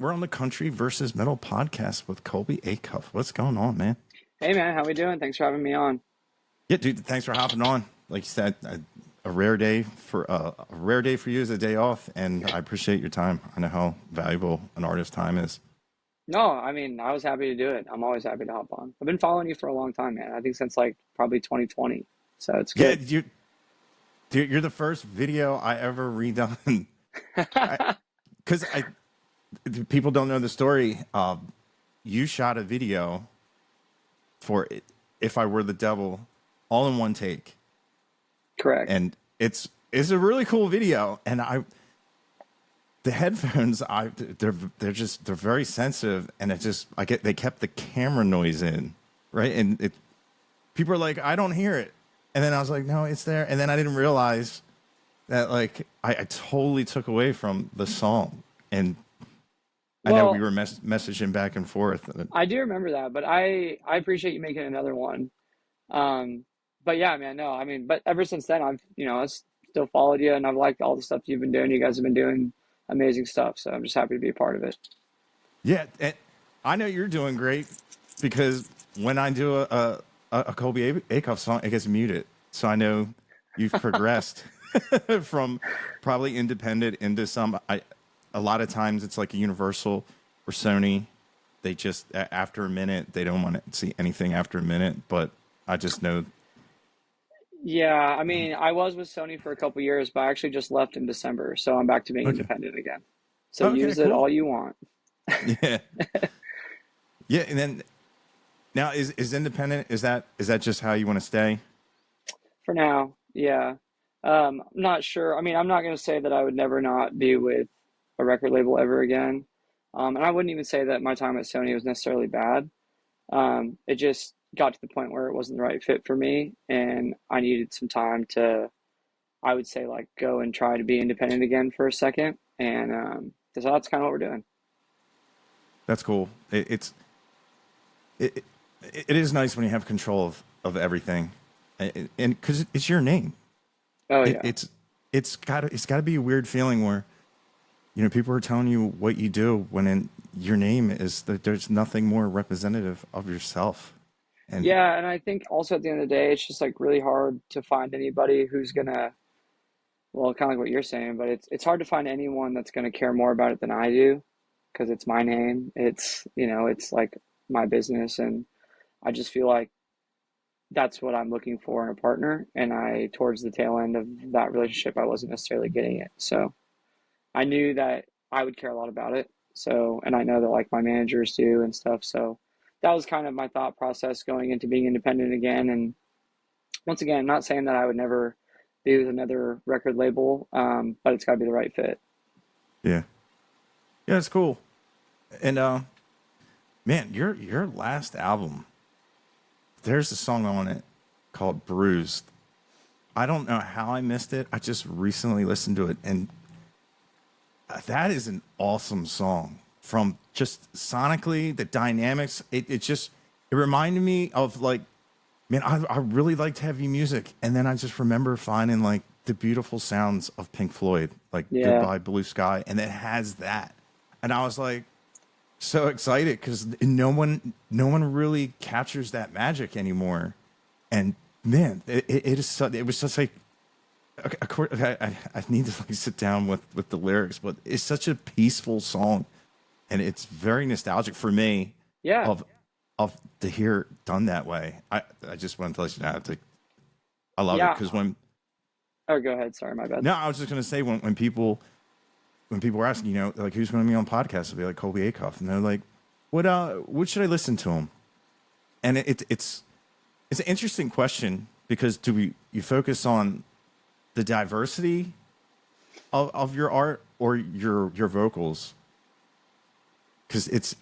We're on the Country versus Metal podcast with Colby Acuff. What's going on, man? Hey man, how we doing? Thanks for having me on. Yeah, dude. Thanks for hopping on. Like you said, a rare day for a rare day for you is a day off, and I appreciate your time. I know how valuable an artist's time is. No, I mean, I was happy to do it. I'm always happy to hop on. I've been following you for a long time, man. I think since like probably 2020. So it's Yeah, good. dude, you're the first video I ever redone. Because people don't know the story. You shot a video for "If I Were the Devil" all in one take, Correct. and it's a really cool video. And the headphones, they're very sensitive, and they kept the camera noise in, right? And people are like, I don't hear it, and then I was like, no, it's there, and then I didn't realize that like I totally took away from the song, and I know we Well, were messaging back and forth. I do remember that, but I appreciate you making another one. Um, but yeah, man, no, I mean, but ever since then, I still followed you and I've liked all the stuff you've been doing. You guys have been doing amazing stuff, so I'm just happy to be a part of it. Yeah, and I know you're doing great because when I do a Colby Acuff song, it gets muted, so I know you've progressed from probably independent into some. A lot of times it's like a Universal or Sony. They just after a minute they don't want to see anything after a minute. But I just know. Yeah, I mean, I was with Sony for a couple years, but I actually just left in December, so I'm back to being Okay. independent again. So Okay. use it Cool. all you want. Yeah. Yeah. And then now is independent. Is that just how you want to stay? For now, yeah. I'm not sure. I mean, I'm not going to say that I would never not be with a record label ever again. And I wouldn't even say that my time at Sony was necessarily bad. It just got to the point where it wasn't the right fit for me, and I needed some time to, I would say, like go and try to be independent again for a second. And so that's kind of what we're doing. That's cool. It, it is nice when you have control of everything, and because it's your name. Oh It, yeah. it's got to be a weird feeling where people are telling you what you do when your name is that there's nothing more representative of yourself. And Yeah, and I think also at the end of the day, it's just like really hard to find anybody who's gonna, well, kind of like what you're saying, but it's hard to find anyone that's gonna care more about it than I do, because it's my name. It's like my business, and I just feel like that's what I'm looking for in a partner. And towards the tail end of that relationship, I wasn't necessarily getting it. So I knew that I would care a lot about it. So, and I know that like my managers do and stuff. So that was kind of my thought process going into being independent again. And once again, I'm not saying that I would never be with another record label, but it's got to be the right fit. yeah, yeah, it's cool. And man, your last album, there's a song on it called "Bruised." I don't know how I missed it. I just recently listened to it, and that is an awesome song. From just sonically, the dynamics, it reminded me of like, man, I really liked heavy music, and then I just remember finding like the beautiful sounds of Pink Floyd, like Yeah. "Goodbye Blue Sky," and it has that, and I was like so excited because no one really captures that magic anymore, and man, it is it was just like okay, I need to like sit down with the lyrics, but it's such a peaceful song, and it's very nostalgic for me Yeah. of to hear it done that way. I just wanted to let you know I love it Yeah. because when Oh, go ahead. Sorry, my bad. no, I was just gonna say when people were asking, like who's going to be on podcasts, they'll be like Colby Acuff, and they're like, what should I listen to him? And it's an interesting question because do you focus on the diversity of your art or your vocals? Because it's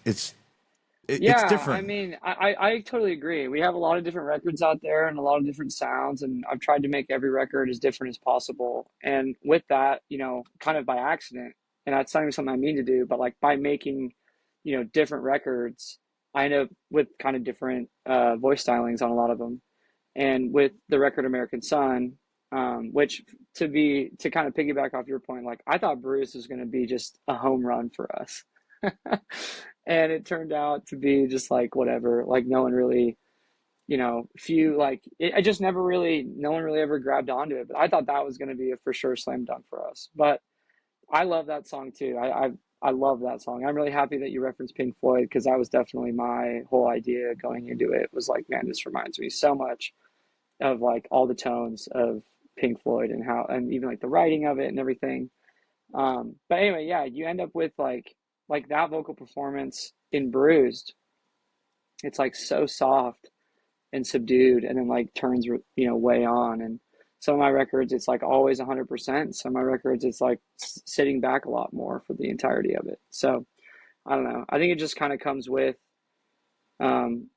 Yeah, I different. mean, I totally agree. We have a lot of different records out there and a lot of different sounds, and I've tried to make every record as different as possible. And with that, kind of by accident, and that's not even something I mean to do, but like by making, different records, I end up with kind of different voice stylings on a lot of them. And with the record American Sun, which to kind of piggyback off your point, like I thought Bruce was going to be just a home run for us. And it turned out to be just like whatever, like no one really, few like I just never really, no one really ever grabbed onto it. But I thought that was going to be a for sure slam dunk for us. But I love that song too. I love that song. I'm really happy that you referenced Pink Floyd because that was definitely my whole idea going into it. Was like, man, this reminds me so much of like all the tones of Pink Floyd and how, and even like the writing of it and everything. But anyway, yeah, you end up with like that vocal performance in Bruised. It's like so soft and subdued, and then like turns way on. And some of my records, it's like always 100%. Some of my records, it's like sitting back a lot more for the entirety of it. So I don't know. I think it just kind of comes with. Um,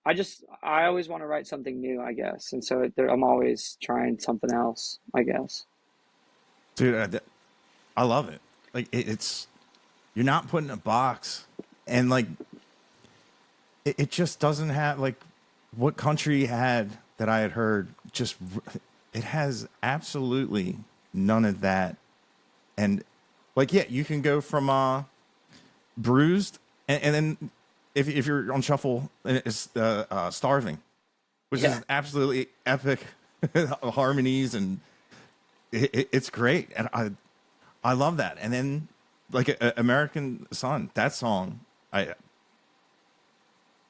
I always want to write something new, I guess, and so I'm always trying something else, I guess. Dude, I love it. Like it's you're not put in a box, and like it just doesn't have like what country had that I had heard. Just it has absolutely none of that, and like yeah, you can go from bruised, and then if you're on shuffle, it's starving, which Yeah, is absolutely epic harmonies, and it's great, and I love that. And then like American Son, that song, I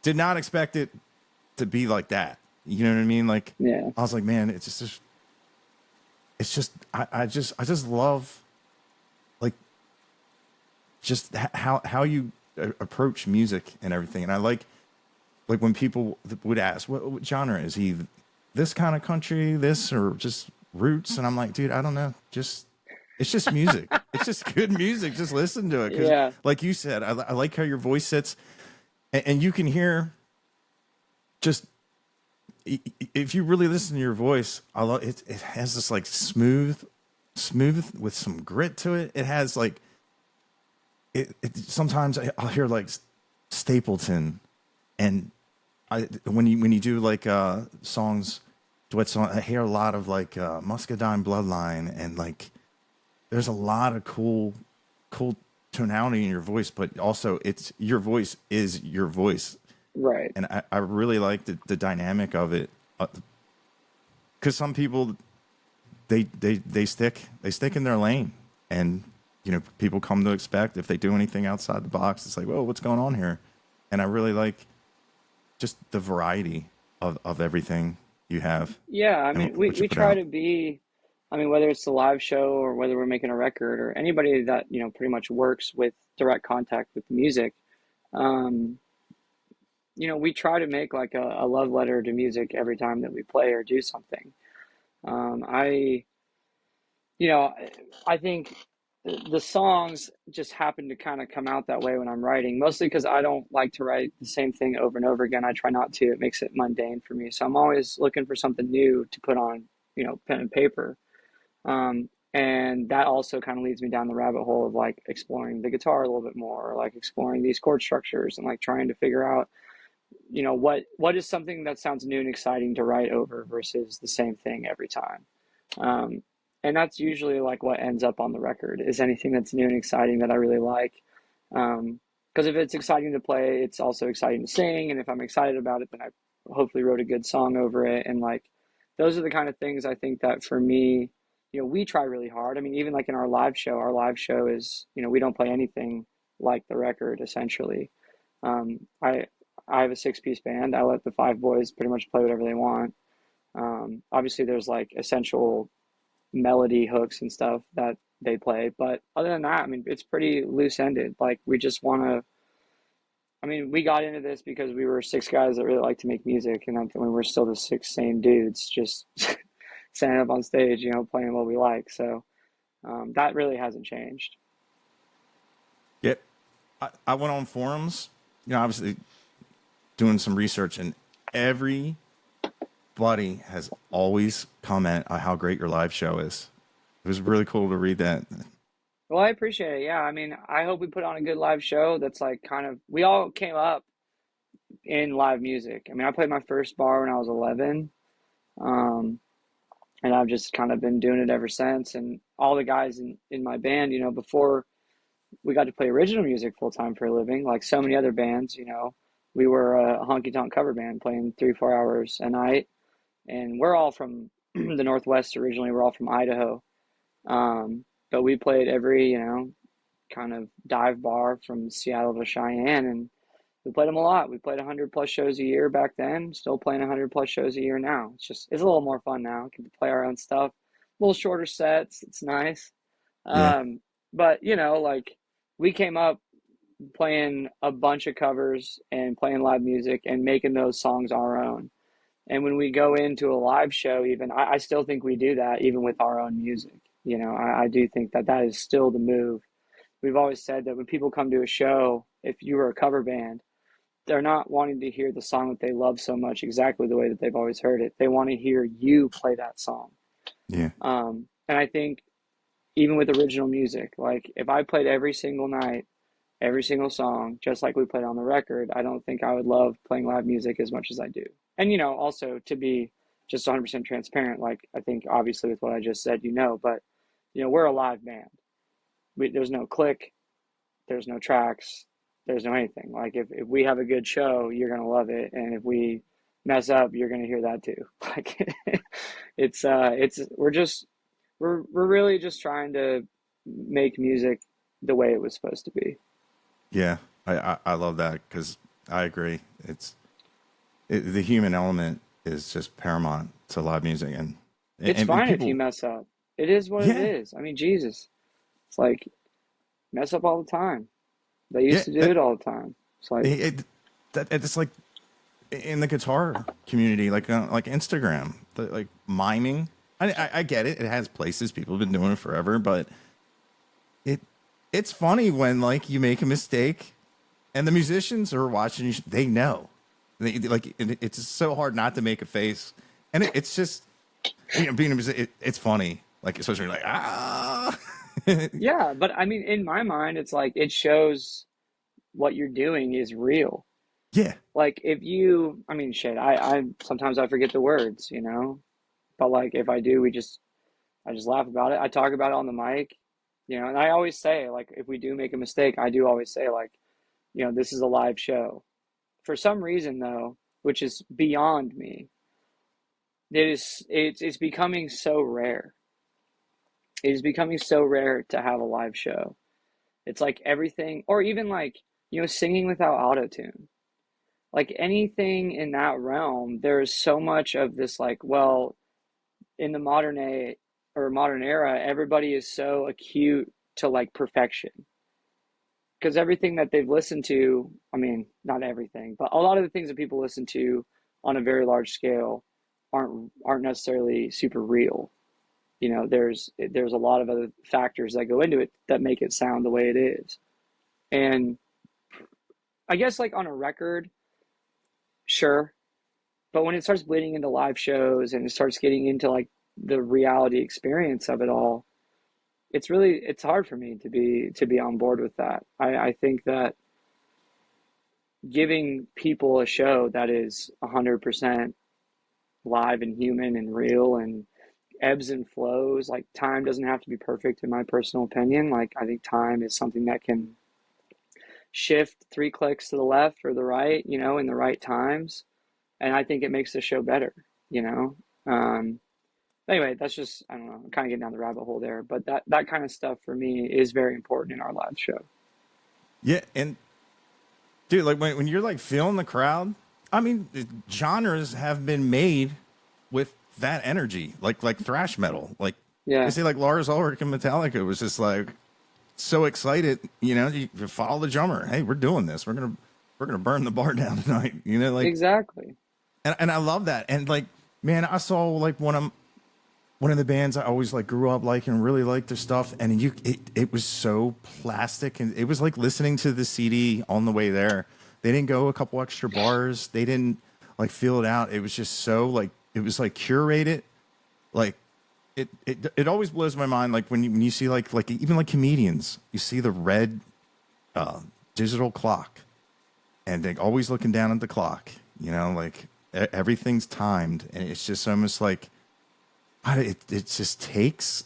did not expect it to be like that. You know what I mean? Like yeah, I was like, man, it's just I just love like just how you approach music and everything. And I like when people would ask, what genre is he? This kind of country, this or just roots? And I'm like, dude, I don't know. Just it's just music. It's just good music. Just listen to it because, yeah, like you said, I like how your voice sits, and you can hear just if you really listen to your voice, I love it. It has this like smooth with some grit to it. It has like sometimes I'll hear like Stapleton, and when you do like songs, duet song, I hear a lot of like Muscadine Bloodline, and like there's a lot of cool tonality in your voice, but also it's your voice is your voice, right. and I really like the dynamic of it because some people they stick in their lane, and people come to expect if they do anything outside the box, it's like, whoa, what's going on here? And I really like just the variety of everything you have Yeah, I and mean, we what you we put try out. to be, I mean, whether it's the live show or whether we're making a record or anybody that, pretty much works with direct contact with the music, um, we try to make like a love letter to music every time that we play or do something. I, you know, I think the songs just happen to kind of come out that way when I'm writing, mostly because I don't like to write the same thing over and over again. I try not to. It makes it mundane for me. So I'm always looking for something new to put on, pen and paper. And that also kind of leads me down the rabbit hole of like exploring the guitar a little bit more, or like exploring these chord structures and like trying to figure out, what is something that sounds new and exciting to write over versus the same thing every time. Um, and that's usually like what ends up on the record is anything that's new and exciting that I really like. Because if it's exciting to play, it's also exciting to sing. And if I'm excited about it, then I hopefully wrote a good song over it. And like, those are the kind of things I think that for me, we try really hard. I mean, even like in our live show is, we don't play anything like the record essentially. I have a six-piece band. I let the five boys pretty much play whatever they want. Obviously, there's like essential melody hooks and stuff that they play, but other than that, I mean, it's pretty loose-ended. Like we just want to. I mean, we got into this because we were six guys that really like to make music, and then we were still the six same dudes just standing up on stage, playing what we like. So that really hasn't changed. Yeah, I went on forums, obviously doing some research, and everybody has always comment on how great your live show is. It was really cool to read that. Well, I appreciate it. Yeah, I mean, I hope we put on a good live show that's like kind of, we all came up in live music. I mean, I played my first bar when I was 11, um, and I've just kind of been doing it ever since. And all the guys in my band, before we got to play original music full time for a living, like so many other bands. We were a honky tonk cover band playing 3 4 hours a night, and we're all from the Northwest originally. We're all from Idaho, but we played every kind of dive bar from Seattle to Cheyenne, and we played them a lot. We played 100+ shows a year back then. Still playing 100+ shows a year now. It's a little more fun now. We can play our own stuff, a little shorter sets. It's nice. Yeah. But like we came up playing a bunch of covers and playing live music and making those songs our own. And when we go into a live show, even I still think we do that even with our own music. I do think that that is still the move. We've always said that when people come to a show, if you were a cover band, they're not wanting to hear the song that they love so much exactly the way that they've always heard it. They want to hear you play that song. Yeah. And I think even with original music, like if I played every single night, every single song, just like we played on the record, I don't think I would love playing live music as much as I do. And, also to be just 100% transparent, like I think obviously with what I just said, but, we're a live band. There's no click, there's no tracks, there's no anything. Like if we have a good show, you're going to love it. And if we mess up, you're going to hear that too. Like we're really just trying to make music the way it was supposed to be. Yeah. I love that because I agree. The human element is just paramount to live music, It's and fine if you people. mess up. It is what it Yeah. is. I mean, Jesus, it's like mess up all the time. They Yeah. used to do it all the time. It's like, It's like in the guitar community, like Instagram, like miming. I get it. It has places. People have been doing it forever, but it it's funny when like you make a mistake and the musicians are watching you. They know. It's just so hard not to make a face, and it's just being a musician. It's funny. Like especially like yeah, but I mean, in my mind, it's like it shows what you're doing is real. yeah, Like I mean, shit, I sometimes I forget the words, but like if I do, I just laugh about it. I talk about it on the mic, and I always say, like, if we do make a mistake, I do always say, like, this is a live show. For some reason, though, which is beyond me, it's becoming so rare. It is becoming so rare to have a live show. It's like everything, or even like, singing without auto tune. Like anything in that realm, there is so much of this, like, well, in the modern era, everybody is so acute to like perfection because everything that they've listened to, I mean, not everything, but a lot of the things that people listen to on a very large scale aren't necessarily super real. There's a lot of other factors that go into it that make it sound the way it is. And I guess like on a record, sure, but when it starts bleeding into live shows and it starts getting into like the reality experience of it all, it's hard for me to be on board with that. I think that giving people a show that is 100% live and human and real and ebbs and flows, like time doesn't have to be perfect in my personal opinion. Like I think time is something that can shift 3 clicks to the left or the right, in the right times, and I think it makes the show better, you know. Anyway, that's just, I don't know, I'm kind of getting down the rabbit hole there, but that kind of stuff for me is very important in our live show. yeah, and dude, like when you're like feeling the crowd, I mean, genres have been made with that energy, like thrash metal. Like they Yeah, say, like Lars Ulrich and Metallica was just like so excited. You follow the drummer. Hey, we're doing this. We're gonna burn the bar down tonight. Like, exactly. and I love that. And like, man, I saw like one of the bands I always like grew up liking and really liked their stuff, and it was so plastic, and it was like listening to the CD on the way there. They didn't go a couple extra bars. They didn't like feel it out. It was just so like it was like curated. Like it always blows my mind. Like when you see like even like comedians, you see the red digital clock, and they're always looking down at the clock. Like everything's timed, and it's just almost like it just takes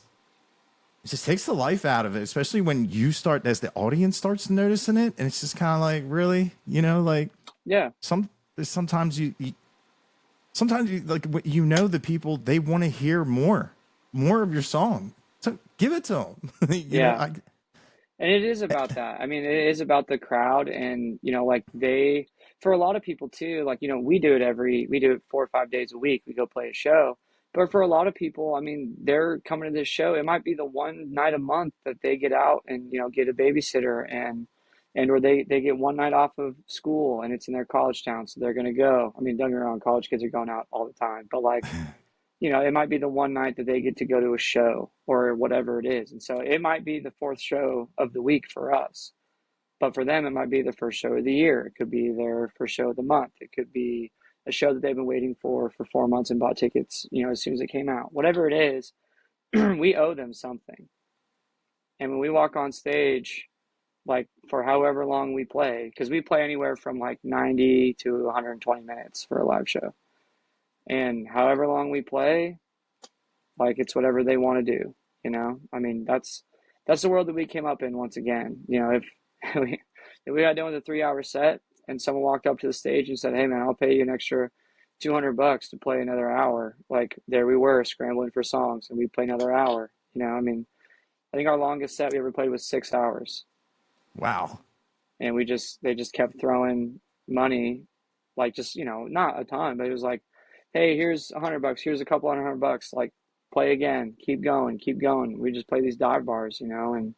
it just takes the life out of it, especially when you start, as the audience starts noticing it, and it's just kind of like, really, like Yeah. sometimes sometimes you like, the people, they want to hear more of your song, so give it to them. Yeah. And it is about that. I mean, it is about the crowd, and like for a lot of people too, like we do it 4 or 5 days a week. We go play a show. But for a lot of people, I mean, they're coming to this show. It might be the one night a month that they get out and get a babysitter, and or they get one night off of school and it's in their college town, so they're gonna go. I mean, don't get me wrong, college kids are going out all the time, but like it might be the one night that they get to go to a show or whatever it is. And so it might be the fourth show of the week for us, but for them, it might be the first show of the year. It could be their first show of the month. It could be a show that they've been waiting for 4 months and bought tickets, as soon as it came out. Whatever it is, we owe them something. And when we walk on stage, like for however long we play, because we play anywhere from like 90 to 120 minutes for a live show. And however long we play, like it's whatever they want to do, I mean, that's the world that we came up in. Once again, if we got done with a 3-hour set and someone walked up to the stage and said, hey man, I'll pay you an extra $200 to play another hour, like there we were scrambling for songs and we play another hour. I mean, I think our longest set we ever played was 6 hours. Wow. And they just kept throwing money, like just not a ton, but it was like, hey, here's $100, here's a couple $100, like play again, keep going, keep going. We just play these dive bars, and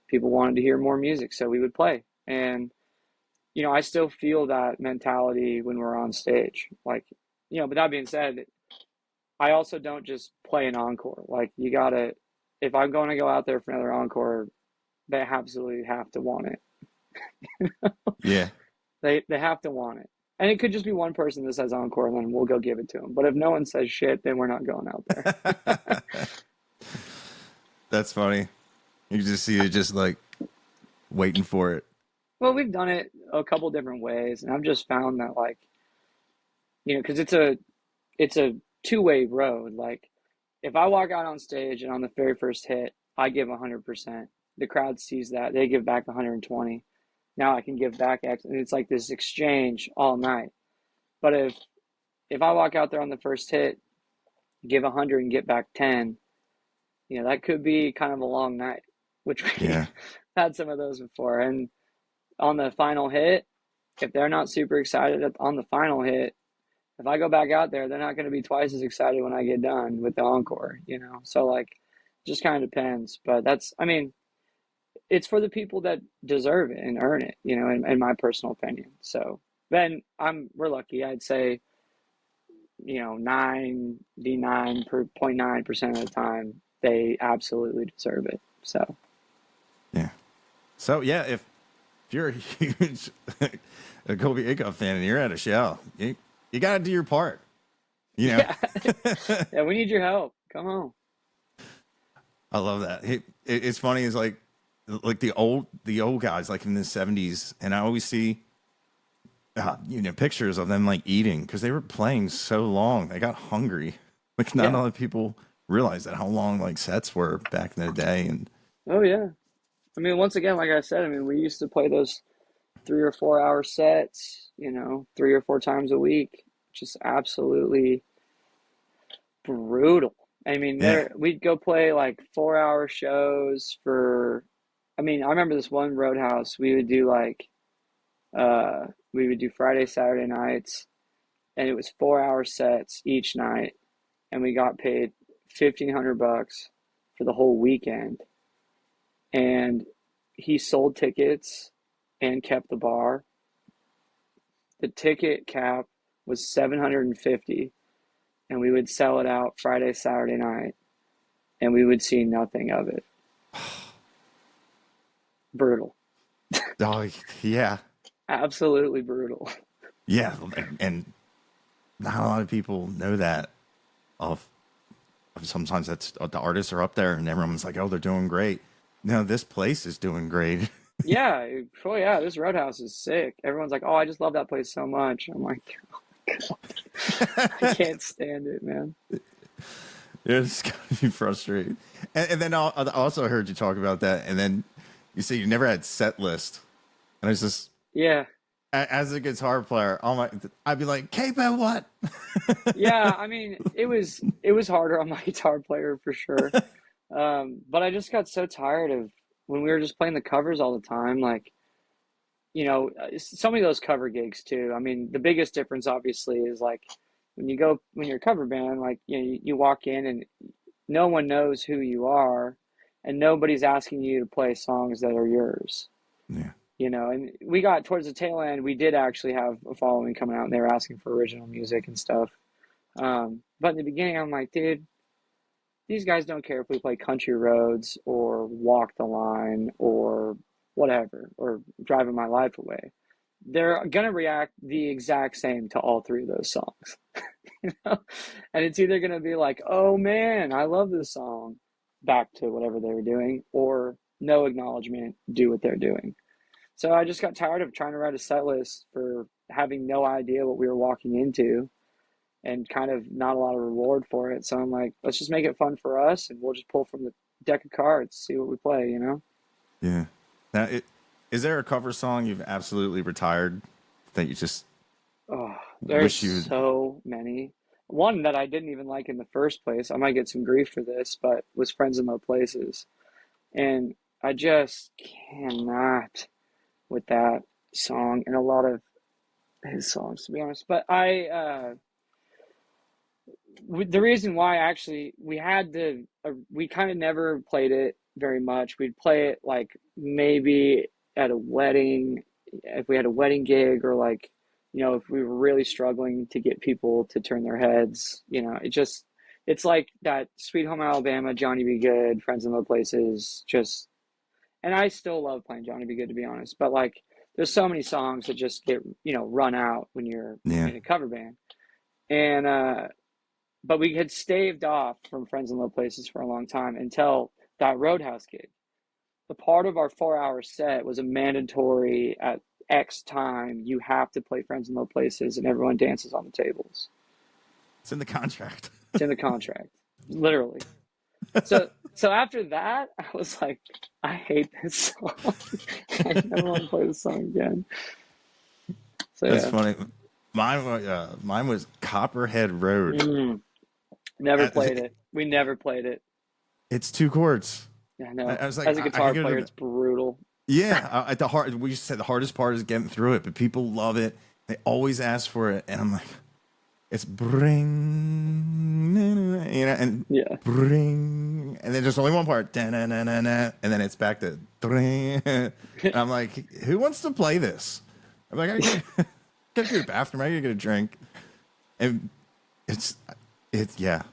people wanted to hear more music, so we would play. And I still feel that mentality when we're on stage, like, but that being said, I also don't just play an encore. Like you gotta, if I'm going to go out there for another encore, they absolutely have to want it. Yeah. They have to want it. And it could just be one person that says encore, and then we'll go give it to them. But if no one says shit, then we're not going out there. That's funny. You can just see it, just like waiting for it. Well, we've done it a couple different ways, and I've just found that, like, because it's a two-way road. Like, if I walk out on stage and on the very first hit, I give 100%. The crowd sees that, they give back 120. Now I can give back X, and it's like this exchange all night. But if I walk out there on the first hit, give 100 and get back 10, that could be kind of a long night, which we had some of those before. And on the final hit, if they're not super excited on the final hit, if I go back out there, they're not going to be twice as excited when I get done with the encore, So like, just kind of depends. But I mean, it's for the people that deserve it and earn it, in my personal opinion. So then we're lucky. I'd say, 99.9% of the time, they absolutely deserve it. So, yeah. So yeah, if you're a huge Colby Acuff fan and you're at a show, you got to do your part. Yeah. Yeah, we need your help. Come on. I love that. It's funny. It's like the old guys, like in the 70s, and I always see pictures of them like eating because they were playing so long. They got hungry. Like not a lot of people realize that, how long like sets were back in the day. And oh yeah, I mean, once again, like I said, I mean, we used to play those 3 or 4 hour sets, 3 or 4 times a week. Just absolutely brutal. I mean, we'd go play like 4-hour shows for. I mean, I remember this one Roadhouse. We would do Friday, Saturday nights, and it was 4-hour sets each night, and we got paid $1,500 for the whole weekend. And he sold tickets and kept the bar. The ticket cap was $750, and we would sell it out Friday, Saturday night, and we would see nothing of it. Brutal. oh yeah, Absolutely brutal. yeah, and not a lot of people know that. Sometimes that's the artists are up there and everyone's like, oh, they're doing great. No, this place is doing great. Yeah. Oh yeah, this Roadhouse is sick. Everyone's like, oh, I just love that place so much. I'm like, oh my God. I can't stand it, man. It's gotta be frustrating. And then I also heard you talk about that, and then you say you never had set list, and it's just Yeah. as a guitar player, I'd be like, "K-Bo, what?" Yeah, I mean, it was harder on my guitar player for sure. But I just got so tired of when we were just playing the covers all the time, like, so many of those cover gigs too. I mean, the biggest difference obviously is like when you're a cover band, like, you walk in and no one knows who you are and nobody's asking you to play songs that are yours. Yeah, And we got towards the tail end, we did actually have a following coming out and they were asking for original music and stuff. But in the beginning, I'm like, dude, these guys don't care if we play Country Roads or Walk the Line or whatever, or Driving My Life Away. They're gonna react the exact same to all three of those songs. you know? And it's either gonna be like, oh man, I love this song, back to whatever they were doing, or no acknowledgement, do what they're doing. So I just got tired of trying to write a set list for having no idea what we were walking into and kind of not a lot of reward for it. So I'm like, let's just make it fun for us and we'll just pull from the deck of cards, see what we play. yeah. Now, is there a cover song you've absolutely retired that you just Oh, there's wish you? so many. One that I didn't even like in the first place, I might get some grief for this, but was Friends in Low Places. And I just cannot with that song and a lot of his songs, to be honest. But the reason why actually we kind of never played it very much. We'd play it like maybe at a wedding, if we had a wedding gig, or like, if we were really struggling to get people to turn their heads. It's like that Sweet Home Alabama, Johnny B. Good, Friends in Low Places, and I still love playing Johnny B. Good, to be honest, but like there's so many songs that just get, run out when you're Yeah, in a cover band. And but we had staved off from Friends in Low Places for a long time until that Roadhouse gig. The part of our 4 hour set was a mandatory at X time, you have to play Friends in Low Places and everyone dances on the tables. it's in the contract. It's in the contract, literally. So after that, I was like, I hate this song. I never want to play this song again. So That's yeah. funny. Mine was Copperhead Road. Mm, never Uh, played it. We never played it. It's two chords. Yeah, I no. was like, As a I guitar could go player, to it's brutal. yeah. At the heart, we used to say the hardest part is getting through it, but people love it. They always ask for it, and I'm like, it's bring, and Yeah. bring, and then there's only one part, and then it's back to bring. And I'm like, who wants to play this? I'm like, gotta go to the bathroom. I gotta get a drink, and it's yeah,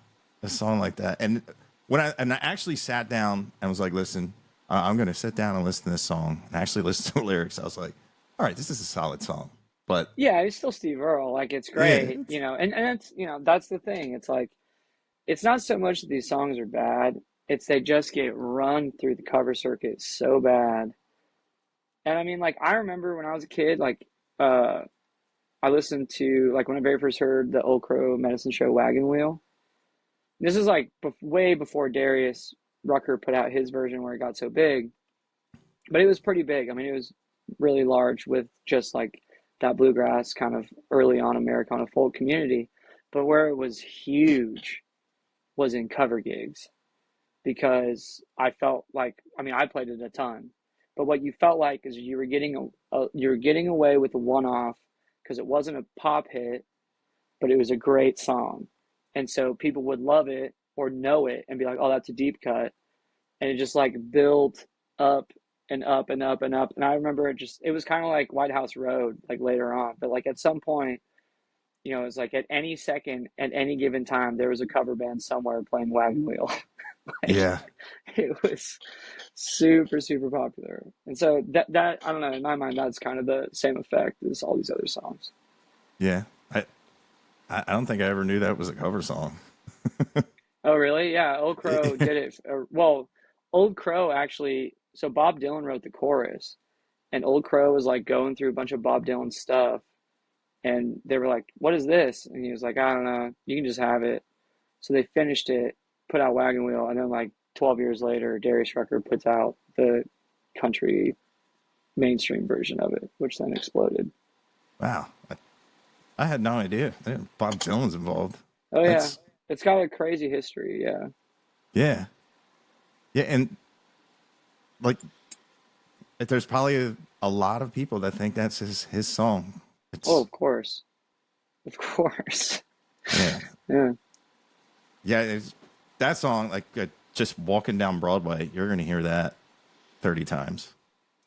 a song like that. And I actually sat down and was like, listen, I'm gonna sit down and listen to this song and actually listen to the lyrics. I was like, all right, this is a solid song, but Yeah, it's still Steve Earle. Like, it's yeah, great, and it's, that's the thing. It's like, it's not so much that these songs are bad, it's they just get run through the cover circuit so bad. And I mean, like, I remember when I was a kid, like, uh, I listened to, like, when I very first heard the Old Crow Medicine Show Wagon Wheel. This is like way before Darius Rucker put out his version where it got so big, but it was pretty big. I mean, it was really large with just like that bluegrass kind of early on Americana folk community. But where it was huge was in cover gigs, because I felt like, I mean, I played it a ton, but what you felt like is you were getting away with a one off because it wasn't a pop hit, but it was a great song. And so people would love it or know it and be like, oh, that's a deep cut. And it just like built up and up and up and up. And I remember it was kind of like White House Road, like later on. But like at some point, it was like at any second, at any given time, there was a cover band somewhere playing Wagon Wheel. Like, yeah, it was super, super popular. And so that, I don't know, in my mind, that's kind of the same effect as all these other songs. yeah. I don't think I ever knew that was a cover song. Oh, really? Yeah, Old Crow did it. Well, Old Crow actually, so Bob Dylan wrote the chorus, and Old Crow was like going through a bunch of Bob Dylan stuff, and they were like, "What is this?" And he was like, "I don't know. You can just have it." So they finished it, put out Wagon Wheel, and then like 12 years later, Darius Rucker puts out the country mainstream version of it, which then exploded. Wow. I had no idea. Bob Dylan's involved. Oh yeah, That's it's got a crazy history. Yeah. yeah. Yeah, and like there's probably a lot of people that think that's his song. Oh, It's of course, of course. yeah. Yeah. Yeah, it's that song like just walking down Broadway, you're going to hear that 30 times.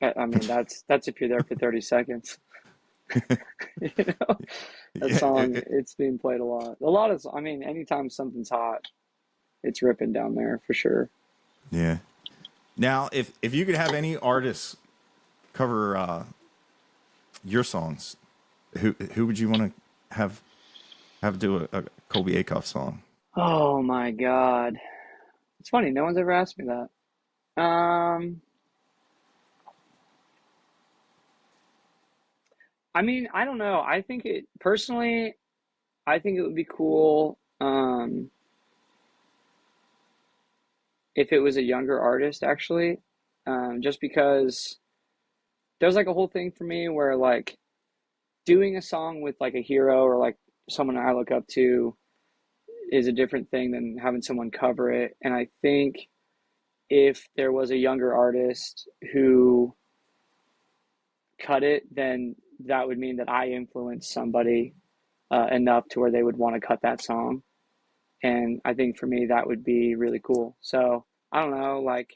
I mean, that's if you're there for 30 seconds. You know, that Yeah, song, it's being played a lot. A lot of, I mean, anytime something's hot, it's ripping down there for sure. yeah. Now, if you could have any artist cover your songs, who would you want to have do a Colby Acuff song? Oh my God. It's funny, no one's ever asked me that. I mean, I don't know. I think it personally, I think it would be cool if it was a younger artist actually. Just because there's like a whole thing for me where like doing a song with like a hero or like someone I look up to is a different thing than having someone cover it. And I think if there was a younger artist who cut it, then that would mean that I influenced somebody enough to where they would want to cut that song. And I think for me, that would be really cool. So I don't know, like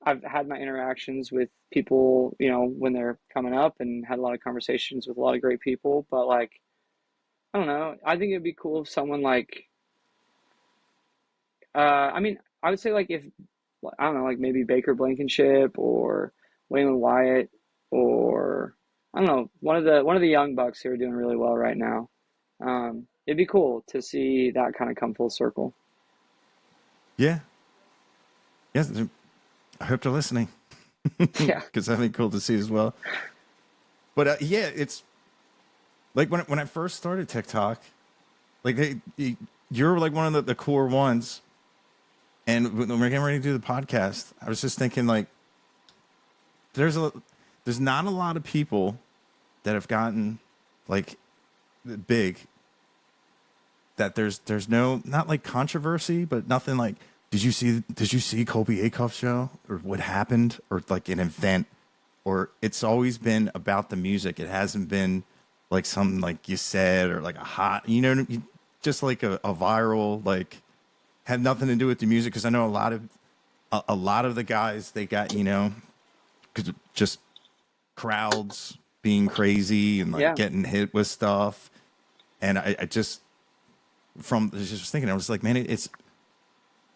I've had my interactions with people, you know, when they're coming up and had a lot of conversations with a lot of great people. But like, I don't know, I think it'd be cool if someone like, I mean, I would say like if, I don't know, like maybe Baker Blankenship or Waylon Wyatt or I don't know, one of the young bucks who are doing really well right now. It'd be cool to see that kind of come full circle. Yeah. Yes. I hope they're listening Yeah. because that'd be cool to see as well. But yeah, it's like when I first started TikTok, like you're like one of the core ones. And when we're getting ready to do the podcast, I was just thinking like there's a there's not a lot of people that have gotten like big that there's no not like controversy, but nothing like did you see Colby Acuff show or what happened or like an event or it's always been about the music. It hasn't been like something like you said or like a hot just like a viral like had nothing to do with the music because I know a lot of the guys they got because just crowds being crazy and like Yeah. getting hit with stuff and I just I was just thinking I was like man it's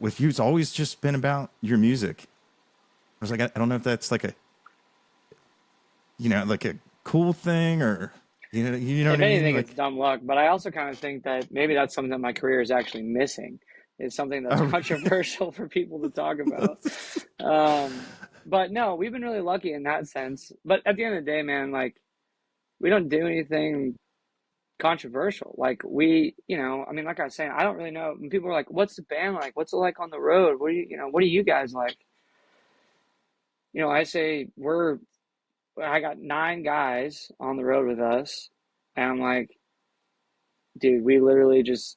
with you it's always just been about your music. I was like I don't know if that's like a like a cool thing or you know If what I mean anything, it's like dumb luck. But I also kind of think that maybe that's something that my career is actually missing. Is something that's oh, controversial for people to talk about. But no, we've been really lucky in that sense. But at the end of the day, man, like we don't do anything controversial. Like we, I mean, like I was saying, I don't really know. When people are like, "What's the band like? What's it like on the road? What are you guys like?" I say I got 9 guys on the road with us, and I'm like, dude, we literally just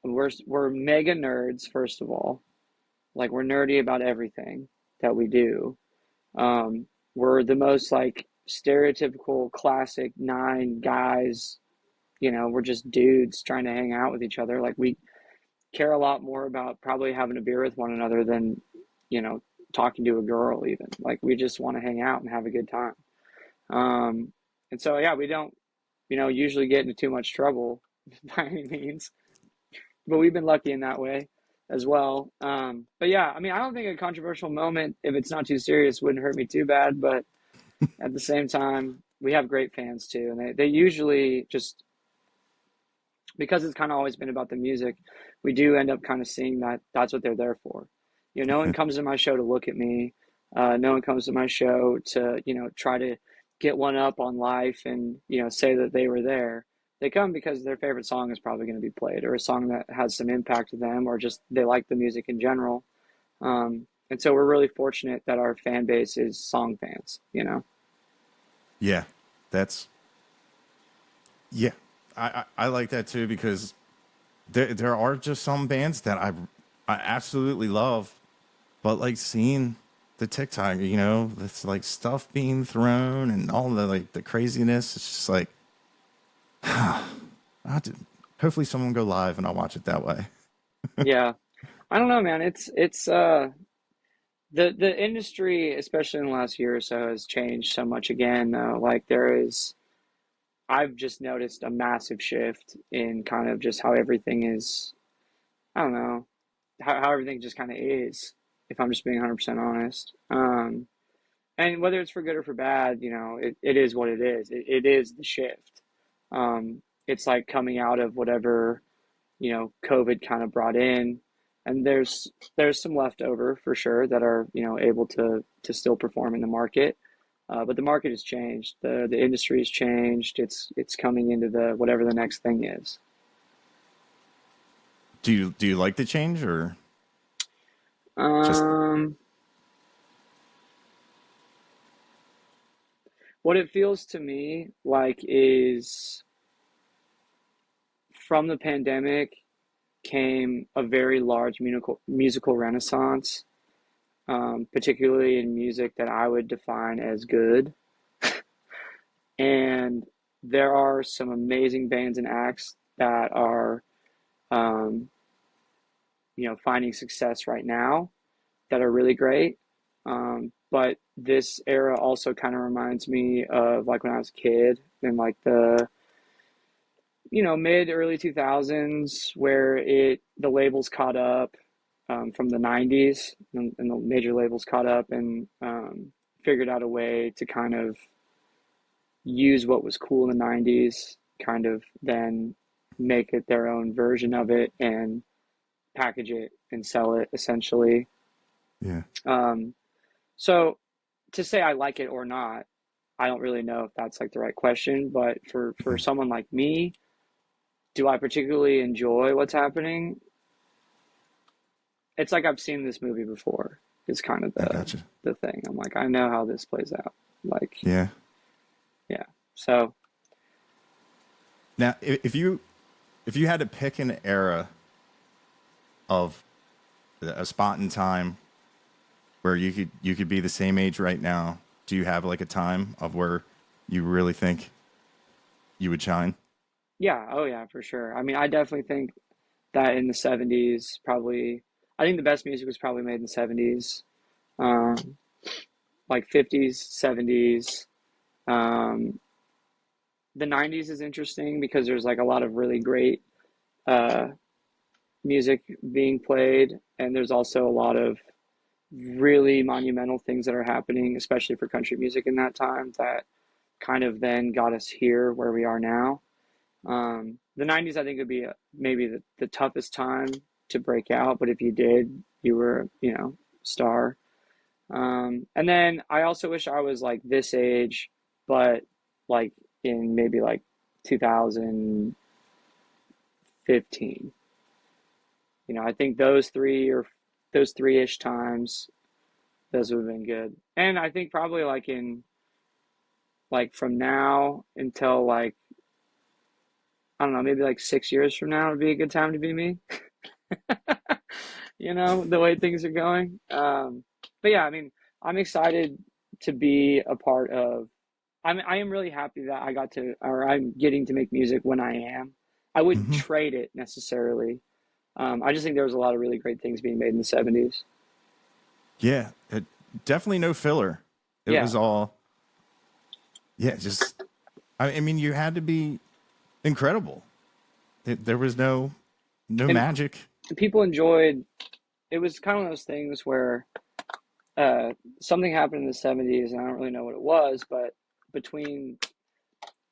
we're mega nerds, first of all. Like we're nerdy about everything that we do. We're the most like stereotypical classic 9 guys. We're just dudes trying to hang out with each other. Like we care a lot more about probably having a beer with one another than, you know, talking to a girl even. Like we just want to hang out and have a good time. And so yeah, we don't, usually get into too much trouble by any means, but we've been lucky in that way as well. But yeah, I mean, I don't think a controversial moment, if it's not too serious, wouldn't hurt me too bad. But at the same time, we have great fans too, and they usually just because it's kind of always been about the music, we do end up kind of seeing that that's what they're there for. No one comes to my show to look at me. No one comes to my show to, try to get one up on life and, say that they were there. They come because their favorite song is probably going to be played or a song that has some impact to them or just they like the music in general. And so we're really fortunate that our fan base is song fans, you know? Yeah, that's yeah. I like that too because there are just some bands that I absolutely love, but like seeing the TikTok, you know, it's like stuff being thrown and all the like the craziness. It's just like I have to, hopefully someone go live and I'll watch it that way. Yeah. I don't know, man. The industry, especially in the last year or so, has changed so much again, though. Like I've just noticed a massive shift in kind of just how everything is, I don't know, how everything just kind of is, if I'm just being 100% honest. And whether it's for good or for bad, you know, it is what it is. It is the shift. It's like coming out of whatever, you know, COVID kind of brought in. And there's some leftover for sure that are, you know, able to still perform in the market. But the market has changed. The industry has changed. It's coming into the whatever the next thing is. Do you like the change or just Um, what it feels to me like is from the pandemic came a very large musical renaissance, particularly in music that I would define as good. And there are some amazing bands and acts that are, um, you know, finding success right now that are really great. But this era also kind of reminds me of like when I was a kid and like the, you know, mid early 2000s where the labels caught up from the 90s and the major labels caught up and figured out a way to kind of use what was cool in the 90s, kind of then make it their own version of it and package it and sell it essentially. yeah. Um, so to say I like it or not, I don't really know if that's like the right question, but for Yeah. someone like me, do I particularly enjoy what's happening? It's like I've seen this movie before. Is kind of I got you. the thing. I'm like, I know how this plays out. Like, Yeah. yeah. So, Now, if you had to pick an era of a spot in time where you could be the same age right now, do you have like a time of where you really think you would shine? yeah, oh yeah, for sure. I mean, I definitely think that in the 70s, probably, I think the best music was probably made in the 70s, um, like 50s, 70s. Um, the 90s is interesting because there's like a lot of really great uh, music being played, and there's also a lot of really monumental things that are happening, especially for country music in that time, that kind of then got us here where we are now. The 90s, I think, would be maybe the toughest time to break out, but if you did, you were, you know, star. And then I also wish I was like this age, but like in maybe like 2015. You know, I think those three-ish times, those would have been good. And I think probably like in like from now until like I don't know, maybe like 6 years from now would be a good time to be me. You know, the way things are going. But yeah, I mean, I'm excited to be a part of. I am really happy that I got to, or I'm getting to make music when I am. I wouldn't Hmm. trade it necessarily. I just think there was a lot of really great things being made in the 70s. Yeah, definitely no filler. It Yeah, was all yeah. Just I mean, you had to be incredible. There was no and magic. people enjoyed. It was kind of one of those things where uh, something happened in the 70s, and I don't really know what it was, but between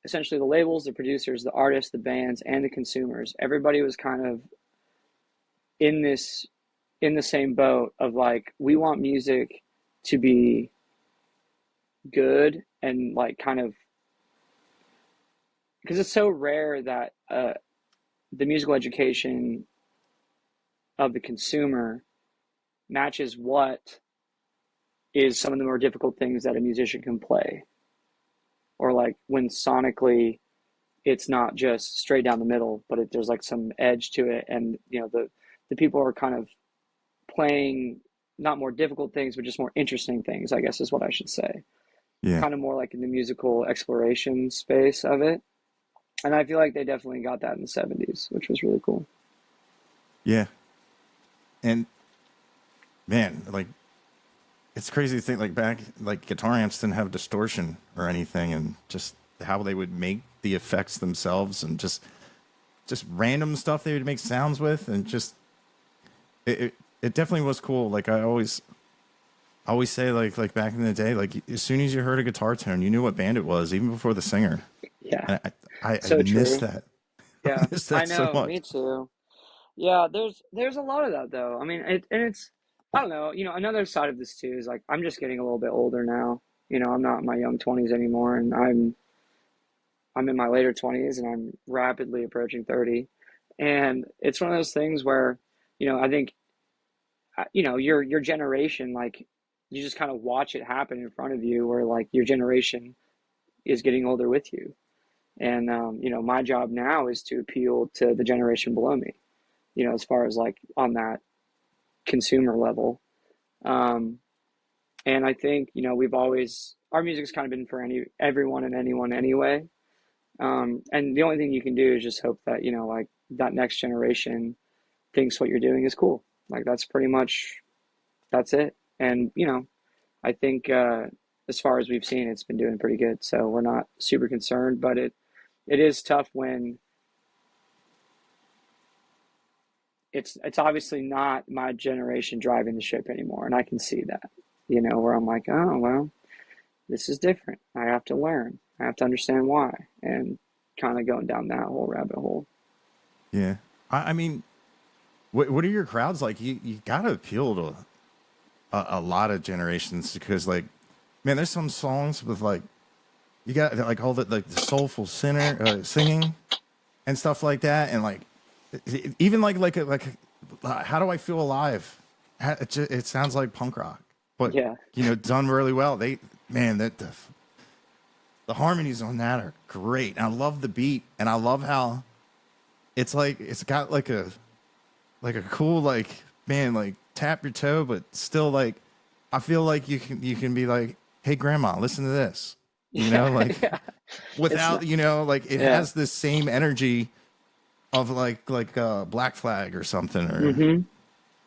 essentially the labels, the producers, the artists, the bands, and the consumers, everybody was kind of in this in the same boat of like we want music to be good and like kind of because it's so rare that the musical education of the consumer matches what is some of the more difficult things that a musician can play, or like when sonically it's not just straight down the middle, but there's like some edge to it, and the people are kind of playing not more difficult things, but just more interesting things, I guess is what I should say. Yeah. Kind of more like in the musical exploration space of it. And I feel like they definitely got that in the 70s, which was really cool. Yeah. And man, like it's crazy to think like back, like guitar amps didn't have distortion or anything, and just how they would make the effects themselves, and just random stuff they would make sounds with, and just it definitely was cool. Like I always say, like back in the day, like as soon as you heard a guitar tone, you knew what band it was, even before the singer. Yeah, And I so miss true. that. I Yeah, miss I that so know. much. Me too. Yeah, there's a lot of that though. I mean, and it's I don't know. Another side of this too is like I'm just getting a little bit older now. I'm not in my young 20s anymore, and I'm in my later 20s, and I'm rapidly approaching 30. And it's one of those things where, I think, your generation, like you just kind of watch it happen in front of you, where like your generation is getting older with you. And my job now is to appeal to the generation below me, as far as like on that consumer level. Um, and I think, our music's kind of been for everyone and anyone anyway. And the only thing you can do is just hope that, like that next generation thinks what you're doing is cool. Like that's it. And, I think, as far as we've seen, it's been doing pretty good. So we're not super concerned, but it is tough when it's obviously not my generation driving the ship anymore. And I can see that, where I'm like, oh, well, this is different. I have to learn. I have to understand why, and kind of going down that whole rabbit hole. Yeah. I mean, what are your crowds like? You gotta appeal to a lot of generations, because like, man, there's some songs with like you got like all the soulful sinner singing and stuff like that, and like even how do I feel alive? It sounds like punk rock, but Yeah. done really well. Man, that the harmonies on that are great. And I love the beat, and I love how it's got like a cool, like, man, like tap your toe, but still like I feel like you can be like, hey grandma, listen to this. Yeah. Like Yeah. It's without, not, like it yeah. has this same energy of like Black Flag or something, or Hmm.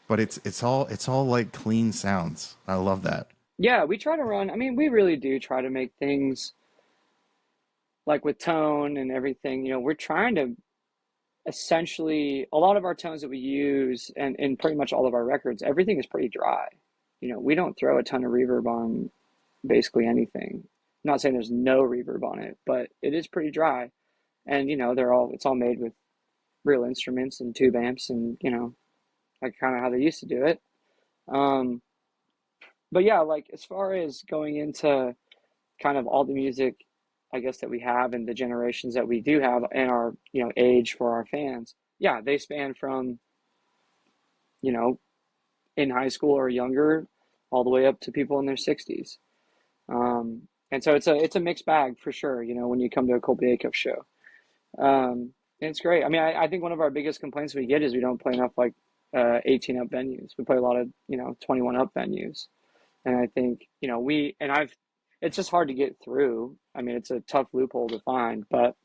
but it's all like clean sounds. I love that. Yeah, we try to run. I mean, we really do try to make things like with tone and everything. We're trying to essentially, a lot of our tones that we use, and in pretty much all of our records, everything is pretty dry. We don't throw a ton of reverb on basically anything. I'm not saying there's no reverb on it, but it is pretty dry. And it's all made with real instruments and tube amps, and like kind of how they used to do it. Um, but yeah, like as far as going into kind of all the music, I guess, that we have, and the generations that we do have, and our age for our fans, yeah, they span from you know in high school or younger, all the way up to people in their 60s. And so it's a mixed bag for sure. When you come to a Colby Acuff show, and it's great. I mean, I think one of our biggest complaints we get is we don't play enough like 18 up venues. We play a lot of 21 up venues. And I think, it's just hard to get through. I mean, it's a tough loophole to find, but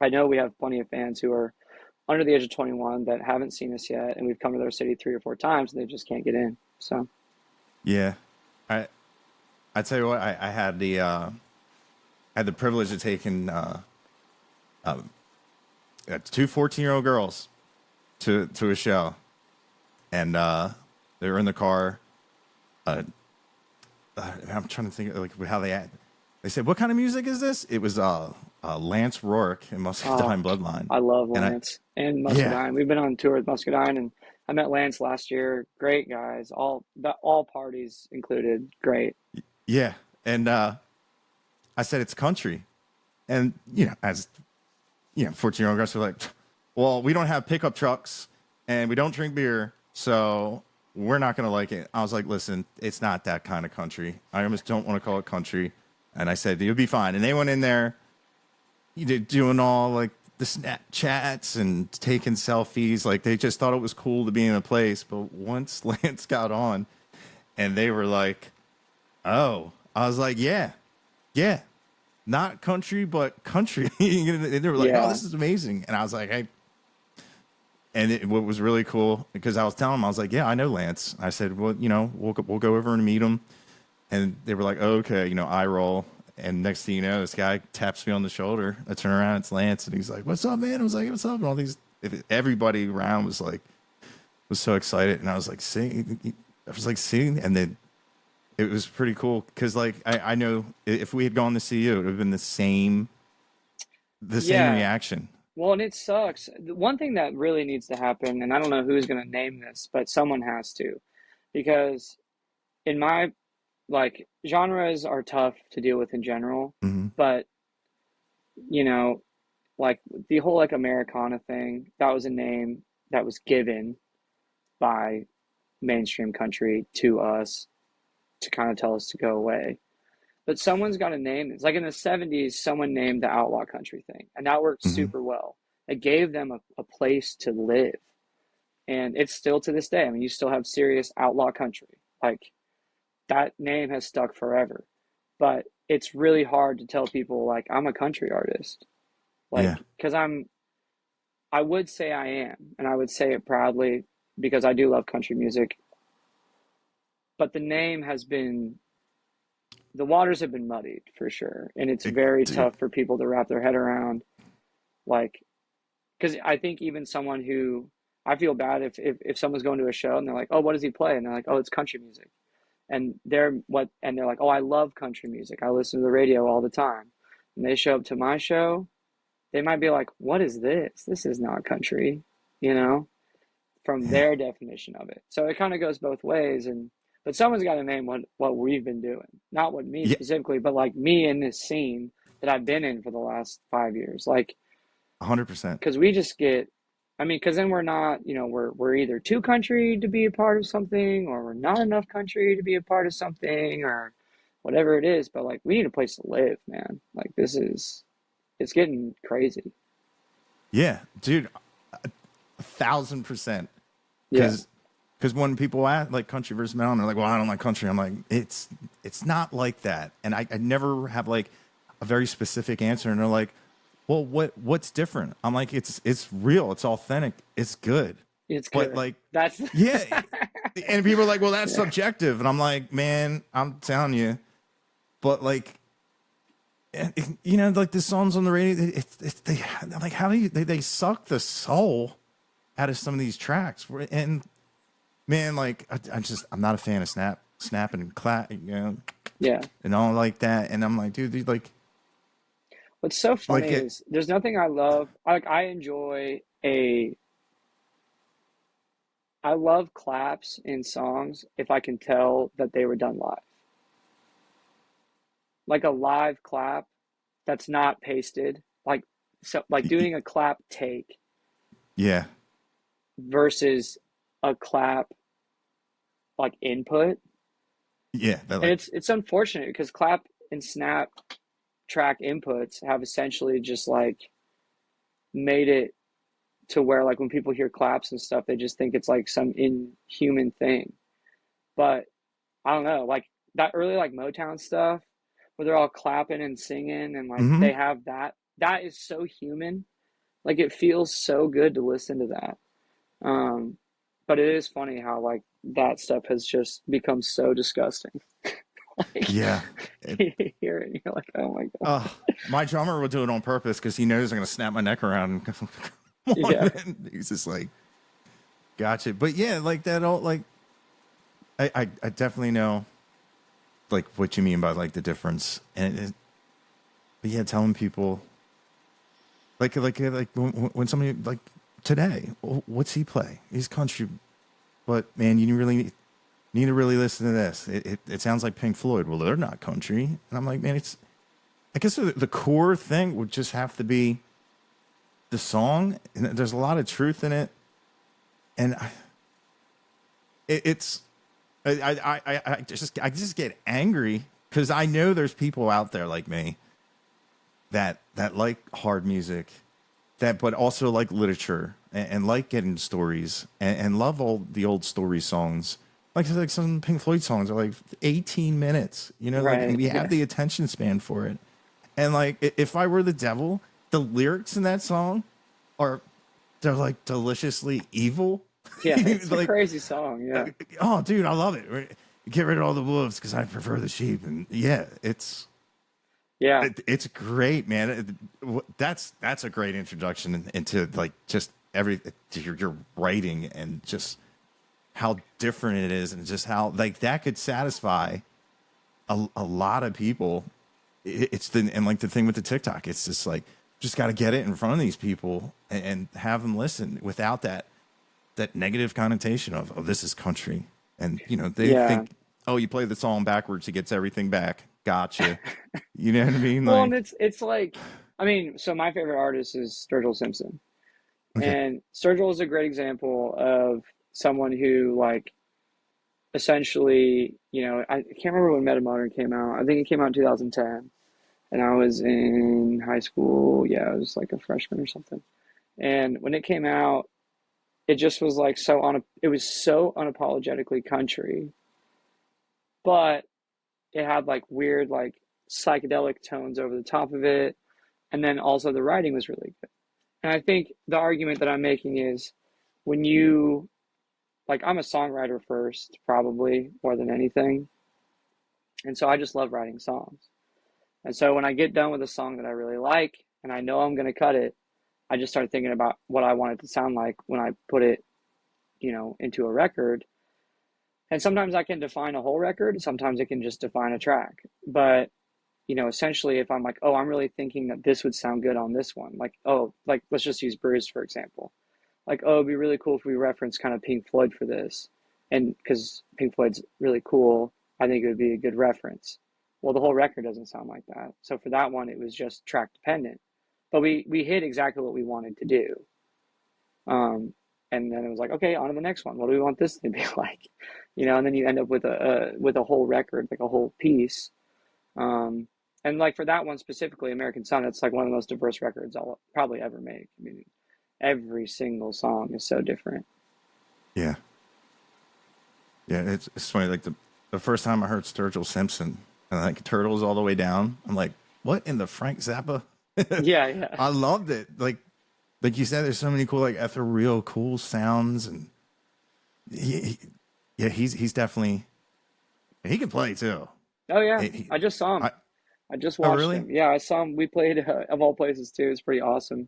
I know we have plenty of fans who are under the age of 21 that haven't seen us yet, and we've come to their city 3 or 4 times, and they just can't get in. So, Yeah, I I tell you what, I had the privilege of taking um, two 14-year-old girls to a show, and they were in the car. Uh, I'm trying to think like how they said, "What kind of music is this?" It was Lance Rourke and oh, Muscadine Bloodline, I love and Lance and yeah, Muscadine. We've been on tour with Muscadine, and I met Lance last year. Great guys, all parties included. Great. yeah, and I said it's country, and as 14-year-old girls were like, "Well, we don't have pickup trucks and we don't drink beer, so we're not going to like it. I was like, listen, it's not that kind of country. I almost don't want to call it country. And I said, you'll be fine. And they went in there, doing all like the Snapchats and taking selfies. Like they just thought it was cool to be in a place. But once Lance got on and they were like, oh, I was like, yeah, yeah, not country, but country. And they were like, oh, Yeah. this is amazing. And I was like, hey, and what was really cool, because I was telling them, I was like, yeah, I know Lance. I said, well, we'll go over and meet him. And they were like, oh, okay, eye roll. And next thing you know, this guy taps me on the shoulder. I turn around, it's Lance, and he's like, what's up, man? I was like, what's up? And all these, everybody around was so excited. And I was like, sing. And then it was pretty cool. Cause like, I know if we had gone to see you, it would have been the same Yeah. reaction. Well, and it sucks. The one thing that really needs to happen, and I don't know who's going to name this, but someone has to, because in my like genres are tough to deal with in general, Mm-hmm. but you know, like the whole like Americana thing, that was a name that was given by mainstream country to us to kind of tell us to go away. But someone's got to name it. It's like in the 70s, someone named the outlaw country thing, and that worked Mm-hmm. super well. It gave them a place to live. And it's still to this day. I mean, you still have serious outlaw country. Like that name has stuck forever. But it's really hard to tell people like I'm a country artist. Yeah. Like, because I would say I am, and I would say it proudly because I do love country music. But the waters have been muddied for sure. And it's very Dude. tough for people to wrap their head around. Like, because I think even someone who, I feel bad if someone's going to a show and they're like, oh, what does he play? And they're like, oh, it's country music. And they're like, oh, I love country music. I listen to the radio all the time. And they show up to my show, they might be like, what is this? This is not country, you know, from Yeah. their definition of it. So it kind of goes both ways. But someone's got to name what we've been doing. Not what me Yeah. specifically, but like me in this scene that I've been in for the last 5 years. Like, 100%. because we just get, I mean, because then we're not, we're either too country to be a part of something, or we're not enough country to be a part of something, or whatever it is. But like, we need a place to live, man. Like, it's getting crazy. Yeah, dude, 1,000%. Yeah, Because when people ask like country versus metal, and they're like, "Well, I don't like country," I'm like, "It's not like that." And I never have like a very specific answer. And they're like, "Well, what's different?" I'm like, "It's real. It's authentic. It's good." it's But good. like, That's yeah, and people are like, "Well, that's yeah, subjective," and I'm like, "Man, I'm telling you." But like, like the songs on the radio, they like how do they suck the soul out of some of these tracks, and man, like I'm not a fan of snap and clap, yeah. and all like that. And I'm like, dude, What's so like funny it, is there's nothing I love. Like, I love claps in songs if I can tell that they were done live. Like a live clap that's not pasted, like doing a clap take yeah, versus a clap like input. yeah, that And like, it's unfortunate because clap and snap track inputs have essentially just like made it to where like when people hear claps and stuff, they just think it's like some inhuman thing. But I don't know, like that early like Motown stuff where they're all clapping and singing and like mm-hmm. they have that is so human. Like it feels so good to listen to that. Um, but it is funny how like that stuff has just become so disgusting. Like Yeah. It, you hear it and you're like, oh my God. my drummer will do it on purpose because he knows I'm gonna snap my neck around. And come on, Yeah. man. He's just like, gotcha. But yeah, like that all like, I definitely know like what you mean by like the difference, and but yeah, telling people like when somebody like today, what's he play? He's country, but man, you really need to really listen to this. It sounds like Pink Floyd. Well, they're not country, and I'm like, man, I guess the core thing would just have to be the song, and there's a lot of truth in it, and it's I just get angry because I know there's people out there like me that like hard music, that but also like literature and like getting stories and love all the old story songs. Like some Pink Floyd songs are like 18 minutes, you know, like, and Right. we have Yeah. the attention span for it. And like, if I were the devil, the lyrics in that song are, they're like deliciously evil. Yeah. It's a Like, crazy song. Yeah. oh, dude, I love it. Get rid of all the wolves because I prefer the sheep. And yeah, Yeah. it's great, man. That's a great introduction into like just your writing and just how different it is, and just how like that could satisfy a lot of people. It's and like the thing with the TikTok, it's just like just got to get it in front of these people and have them listen without that negative connotation of, oh, this is country, and you know they Yeah. think, oh, you play the song backwards, he gets everything back. Gotcha. You know what I mean? Well, and Like, it's like, I mean, so my favorite artist is Sturgill Simpson, okay, and Sturgill is a great example of someone who like essentially, I can't remember when Metamodern came out. I think it came out in 2010, and I was in high school. Yeah, I was like a freshman or something. And when it came out, it just was like it was so unapologetically country, but it had like weird like psychedelic tones over the top of it, and then also the writing was really good. And I think the argument that I'm making is when you like I'm a songwriter first, probably more than anything. And so I just love writing songs. And so when I get done with a song that I really like and I know I'm going to cut it, I just start thinking about what I want it to sound like when I put it, into a record. And sometimes I can define a whole record, sometimes it can just define a track. But, essentially if I'm like, oh, I'm really thinking that this would sound good on this one, like, oh, like let's just use Bruce for example. Like, oh, it'd be really cool if we reference kind of Pink Floyd for this. And because Pink Floyd's really cool, I think it would be a good reference. Well, the whole record doesn't sound like that. So for that one, it was just track dependent. But we hit exactly what we wanted to do. Um, and then it was like, okay, on to the next one. What do we want this to be like? And then you end up with a whole record, like a whole piece. Um, and like for that one specifically, American Son, it's like one of the most diverse records I'll probably ever make. I mean, every single song is so different. yeah, yeah. It's funny. Like the first time I heard Sturgill Simpson and like Turtles All the Way Down, I'm like, what in the Frank Zappa? Yeah, yeah. I loved it. Like you said, there's so many cool like ethereal cool sounds, and yeah, he's definitely, he can play too. Oh yeah, He, I just saw him. I I just oh watched really? him. Yeah, I saw him. We played of all places too. It was pretty awesome.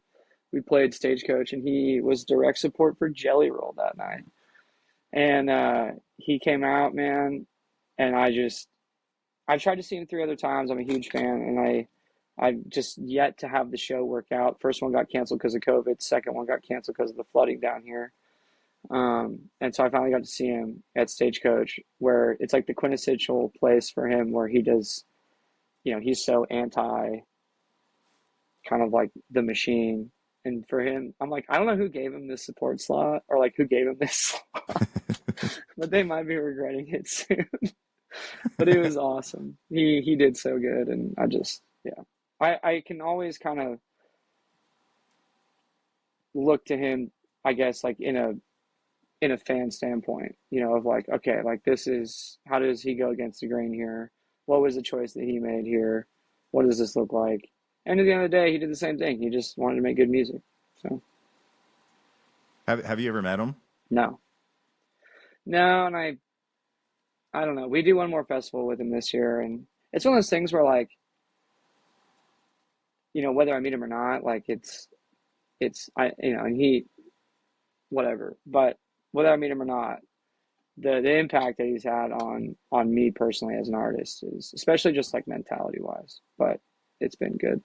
We played Stagecoach, and he was direct support for Jelly Roll that night. And he came out, man, and I've tried to see him 3 other times. I'm a huge fan, and I've just yet to have the show work out. First one got canceled because of COVID. Second one got canceled because of the flooding down here. And so I finally got to see him at Stagecoach, where it's like the quintessential place for him, where he does, he's so anti kind of like the machine. And for him, I'm like, I don't know who gave him this support slot or like who gave him this slot, but they might be regretting it soon. But it was awesome. He did so good, and yeah, I can always kind of look to him, I guess, like in a fan standpoint, of like, okay, like this is how does he go against the grain here? What was the choice that he made here? What does this look like? And at the end of the day, he did the same thing. He just wanted to make good music. So Have you ever met him? no, no, and I don't know. We do one more festival with him this year, and it's one of those things where like, whether I meet him or not, like it's and he whatever. But whether I meet him or not, the impact that he's had on me personally as an artist is especially just like mentality wise. But it's been good.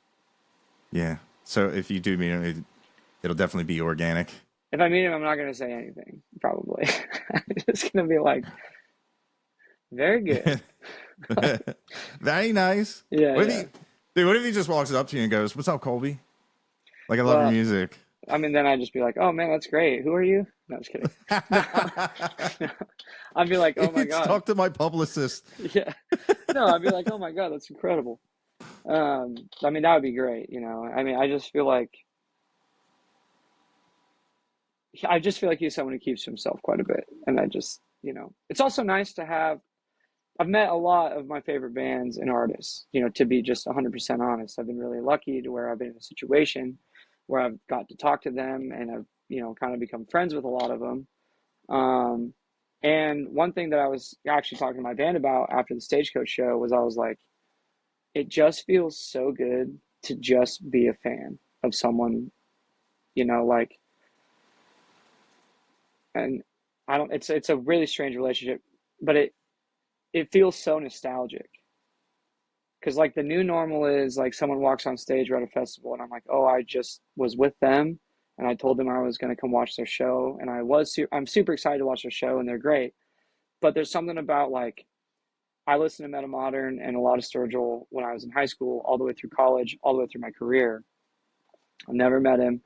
Yeah. So if you do meet him, it'll definitely be organic. If I meet him, I'm not gonna say anything. Probably, I'm just gonna be like, very good. Very nice. Yeah, What if yeah. he, dude? What if he just walks up to you and goes, "What's up, Colby? Like I love your Well, music." I mean, then I'd just be like, oh man, that's great. Who are you? No, just kidding. No, no. I'd be like, oh my It's God. talk to my publicist. Yeah. No, I'd be like, oh my God, that's incredible. I mean, that would be great, you know. I mean, I just feel like he's someone who keeps to himself quite a bit. And I just, you know, it's also nice to have, I've met a lot of my favorite bands and artists, you know, to be just 100% honest. I've been really lucky to where I've been in a situation where I've got to talk to them and I've, you know, kind of become friends with a lot of them. Um, and one thing that I was actually talking to my band about after the Stagecoach show was I was like, it just feels so good to just be a fan of someone, you know, like, and I don't, it's a really strange relationship, but it feels so nostalgic. Because like the new normal is like someone walks on stage or at a festival and I'm like, oh, I just was with them and I told them I was going to come watch their show and I'm super excited to watch their show and they're great. But there's something about like I listened to Metamodern and a lot of Sturgill when I was in high school, all the way through college, all the way through my career. I've never met him.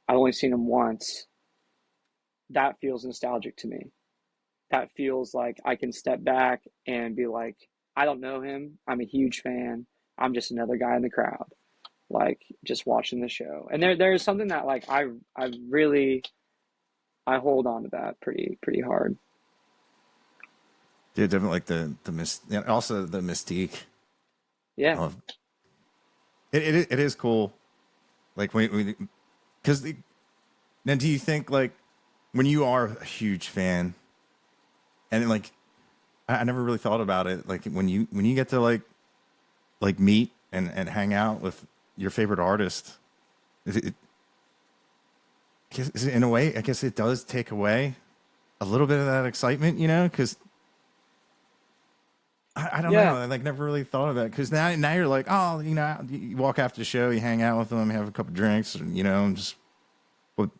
I've only seen him once. That feels nostalgic to me. That feels like I can step back and be like, I don't know him. I'm a huge fan. I'm just another guy in the crowd, like just watching the show. And there's something that like I really I hold on to that pretty hard. Yeah, definitely like also the mystique Yeah. of it. It is cool. Like when because now, do you think like when you are a huge fan, and like I never really thought about it, like when you get to like meet and hang out with your favorite artist, it is it, in a way, I guess it does take away a little bit of that excitement, you know, because I don't know. Yeah. I like never really thought of it because now you're like, oh, you know, you walk after the show, you hang out with them, have a couple drinks, and you know, and just well,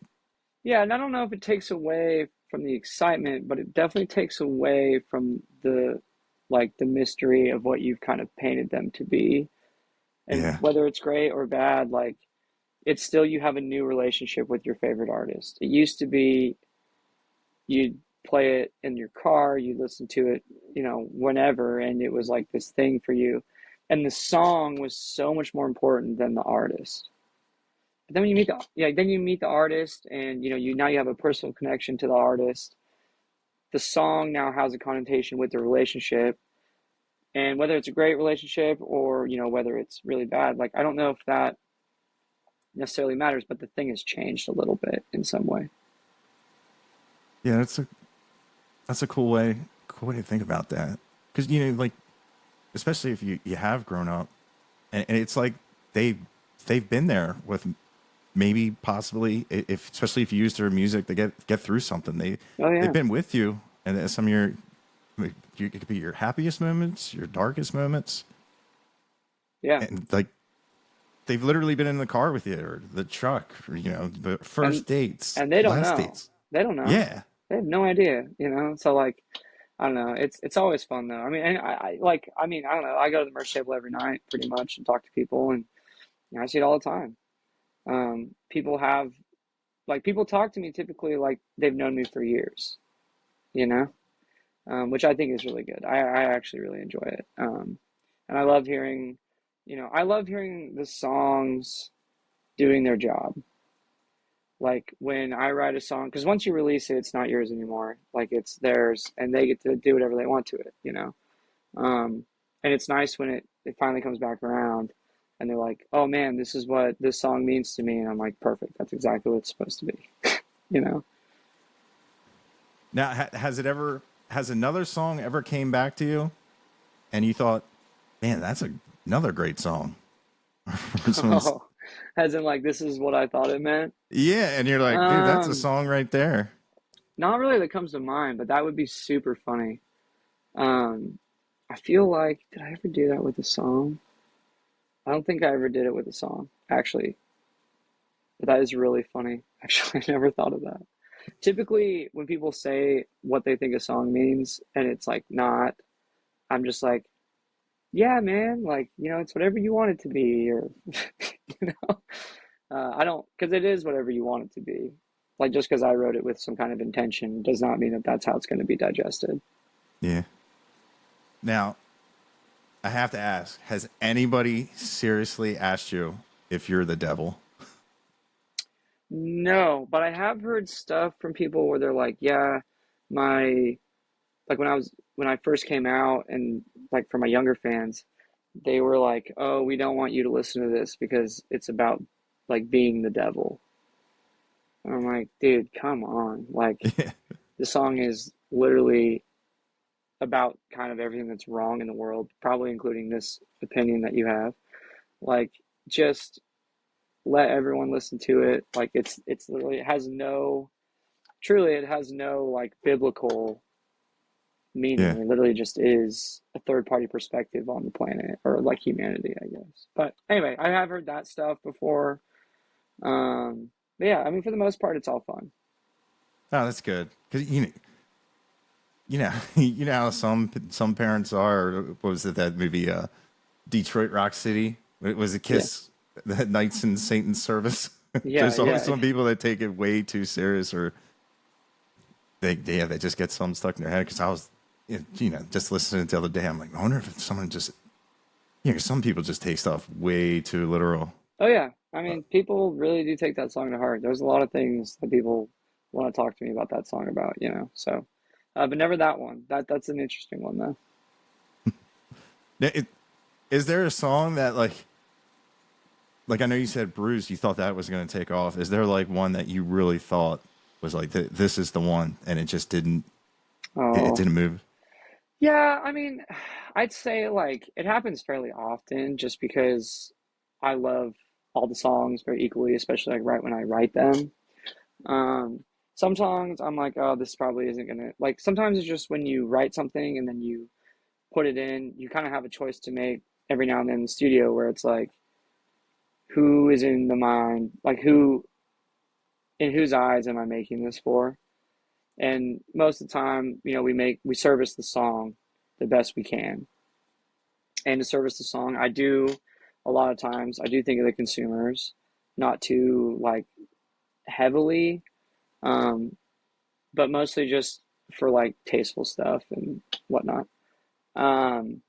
Yeah, and I don't know if it takes away from the excitement, but it definitely takes away from the like the mystery of what you've kind of painted them to be. And yeah, whether it's great or bad, like it's still you have a new relationship with your favorite artist. It used to be you'd play it in your car, you listen to it, you know, whenever, and it was like this thing for you. And the song was so much more important than the artist. But then when you meet the yeah, then you meet the artist, and you know you now you have a personal connection to the artist. The song now has a connotation with the relationship, and whether it's a great relationship or you know whether it's really bad, like I don't know if that necessarily matters, but the thing has changed a little bit in some way. yeah. That's a cool way to think about that because you know, like especially if you have grown up, and it's like they they've been there with maybe possibly if especially if you use their music to get through something Oh they've yeah, been with you and some of your it could be your happiest moments, your darkest moments, yeah, and like they've literally been in the car with you or the truck or you know the and first dates, and they don't last know. dates. They don't know. Yeah, They have no idea, you know. So like I don't know. It's always fun though. I mean, and I mean I don't know. I go to the merch table every night pretty much and talk to people, and you know, I see it all the time. People have like people talk to me typically like they've known me for years, you know, which I think is really good. I actually really enjoy it. And I love hearing, you know, I love hearing the songs doing their job. Like when I write a song, because once you release it, it's not yours anymore. Like it's theirs, and they get to do whatever they want to it, you know. And it's nice when it finally comes back around, and they're like, "Oh man, this is what this song means to me," and I'm like, "Perfect. That's exactly what it's supposed to be," you know. now has another song ever came back to you and you thought, man, that's another great song. Someone's Oh, as in like this is what I thought it meant. yeah, and you're like, dude, that's a Um, song right there. Not really that comes to mind, but that would be super funny. Um, I feel like did I ever do that with a song? I don't think I ever did it with a song, actually. But that is really funny. Actually, I never thought of that. Typically, when people say what they think a song means and it's like not, I'm just like, yeah, man, like, you know, it's whatever you want it to be, or, you know, I don't, because it is whatever you want it to be. Like just because I wrote it with some kind of intention does not mean that that's how it's going to be digested. Yeah. Now, I have to ask, has anybody seriously asked you if you're the devil? No, but I have heard stuff from people where they're like, yeah, my like when I first came out and like for my younger fans, they were like, "Oh, we don't want you to listen to this because it's about like being the devil." And I'm like, "Dude, come on. Like Yeah. the song is literally about kind of everything that's wrong in the world, probably including this opinion that you have. Like just let everyone listen to it. Like it's literally it has no truly it has no like biblical meaning. Yeah. It literally just is a third party perspective on the planet or like humanity, I guess. But anyway, I have heard that stuff before. But yeah, I mean, for the most part, it's all fun. Oh, that's good. Because you know how some parents are. Or what was it, that movie, Detroit Rock City? It was a Yeah, Kiss that Knights in Satan's service. yeah, There's always yeah, some people that take it way too serious, or they just get something stuck in their head. Because I was, just listening to the other day, I'm like, I wonder if someone just, some people just take stuff way too literal. oh yeah. I Uh, mean, people really do take that song to heart. There's a lot of things that people want to talk to me about that song about, you know. So, but never that one. That's an interesting one though. it, is there a song that like I know you said Bruce, you thought that was going to take off. Is there like one that you really thought was like this is the one, and it just didn't? It Oh, didn't move. yeah. I mean, I'd say like it happens fairly often, just because I love all the songs very equally, especially like right when I write them. Um, some songs I'm like, oh, this probably isn't gonna like. Sometimes it's just when you write something and then you put it in, you kind of have a choice to make every now and then in the studio where it's like, who is in the mind, like who in whose eyes am I making this for? And most of the time, you know, we service the song the best we can. And to service the song, I do a lot of times I do think of the consumers, not too like heavily, um, but mostly just for like tasteful stuff and whatnot. Um,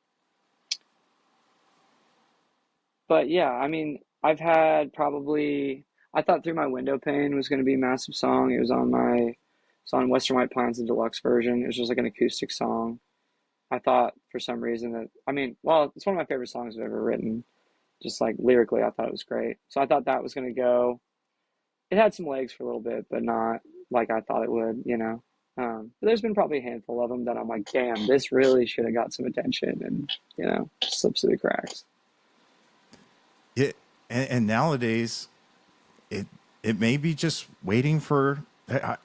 but yeah, I mean, I've had probably I thought Through My Window Pane was going to be a massive song. It's on Western White Pines, the deluxe version. It was just like an acoustic song. I thought for some reason that I mean, well, it's one of my favorite songs I've ever written. Just like lyrically, I thought it was great. So I thought that was going to go. It had some legs for a little bit, but not like I thought it would, you know. But there's been probably a handful of them that I'm like, damn, this really should have got some attention, and you know, slips through the cracks. Yeah, and nowadays it it may be just waiting for.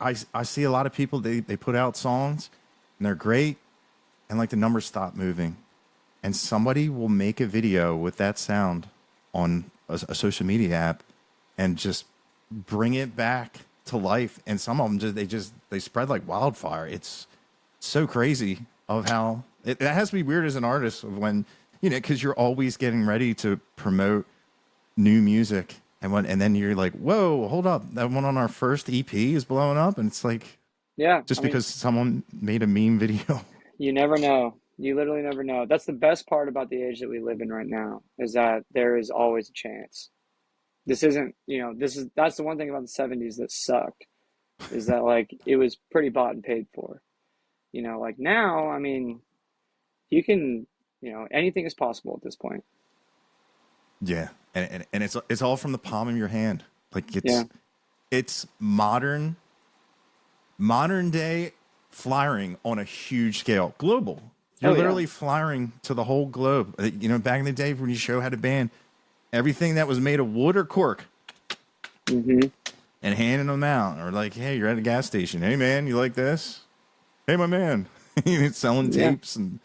I see a lot of people, they put out songs and they're great, and like the numbers stop moving, and somebody will make a video with that sound on a social media app and just bring it back to life. And some of them they spread like wildfire. It's so crazy of how that has to be weird as an artist when because you're always getting ready to promote new music, and then you're like, whoa, hold up, that one on our first EP is blowing up, and it's like Yeah, just I mean, because someone made a meme video. you never know. You literally never know. That's the best part about the age that we live in right now, is that there is always a chance. This isn't, you know, that's the one thing about the 70s that sucked, is that like it was pretty bought and paid for. You know, like now, I mean, you can, you know, anything is possible at this point. Yeah, and it's all from the palm of your hand. Like Yeah. it's modern day flyering on a huge scale, global. You're Oh yeah. literally flying to the whole globe. Back in the day when your show had a band, everything that was made of wood or cork, Mm-hmm. and handing them out, or like, hey, you're at a gas station. Hey man, you like this? Hey my man, it's selling Yeah. tapes, and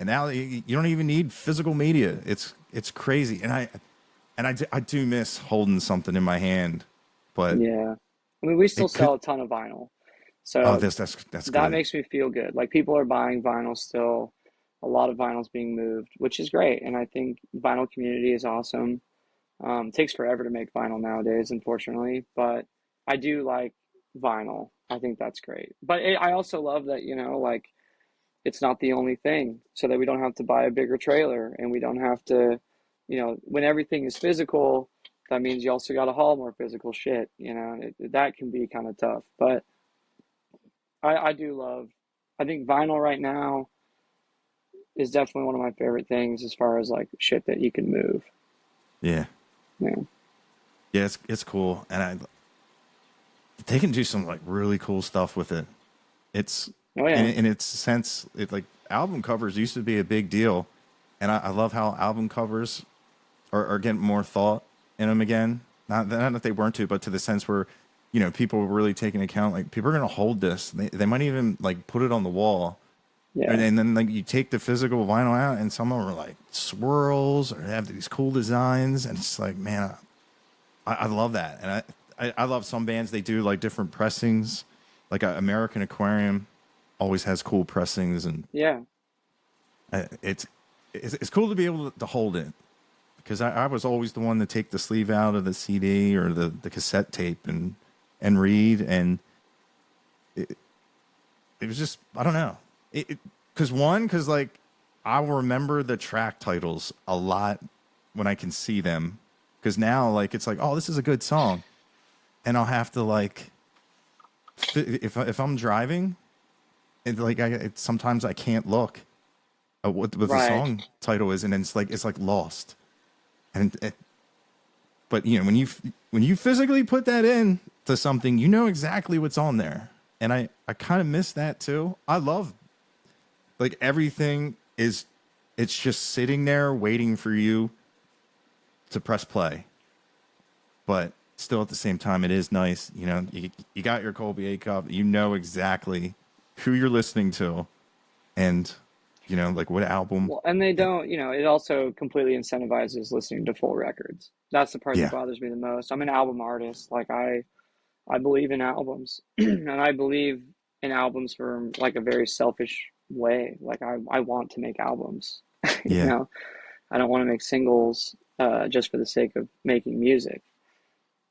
now you don't even need physical media. It's crazy, and I do miss holding something in my hand, but Yeah. I mean, we still it could. sell a ton of vinyl. Oh, So that's that good. makes me feel good. Like people are buying vinyl still. A lot of vinyl's being moved, which is great. And I think the vinyl community is awesome. It takes forever to make vinyl nowadays, unfortunately, but I do like vinyl. I think that's great. But I also love that, like it's not the only thing, so that we don't have to buy a bigger trailer and we don't have to, when everything is physical, that means you also got to haul more physical shit, that can be kind of tough. But I do love, I think vinyl right now is definitely one of my favorite things as far as like shit that you can move. Yeah. Yeah. Yeah, it's cool. And they can do some like really cool stuff with it. It's Oh yeah. in its sense, like album covers used to be a big deal. And I love how album covers are getting more thought in them again. Not that they weren't to, but to the sense where, people were really taking account, like people are going to hold this. They might even like put it on the wall. Yeah. And then like you take the physical vinyl out and some of them are like swirls or they have these cool designs. And it's like, man, I love that. And I love some bands, they do like different pressings. Like American Aquarium always has cool pressings. And Yeah. it's cool to be able to hold it. Because I was always the one to take the sleeve out of the CD or the cassette tape and read. And it was just, I don't know. Because like I will remember the track titles a lot when I can see them. Because now, like, it's like, oh, this is a good song. And I'll have to, like, if I'm driving, sometimes I can't look at what the Right. song title is. And then it's like lost. And but when you physically put that in to something, you know exactly what's on there. And I kind of miss that too. I love like everything it's just sitting there waiting for you to press play. But still at the same time, it is nice. You got your Colby Acuff, you know exactly who you're listening to and like what album. Well, and they don't, it also completely incentivizes listening to full records. That's the part that Yeah. bothers me the most. I'm an album artist. Like I believe in albums and I believe in albums for like a very selfish way. Like I want to make albums, Yeah. I don't want to make singles just for the sake of making music.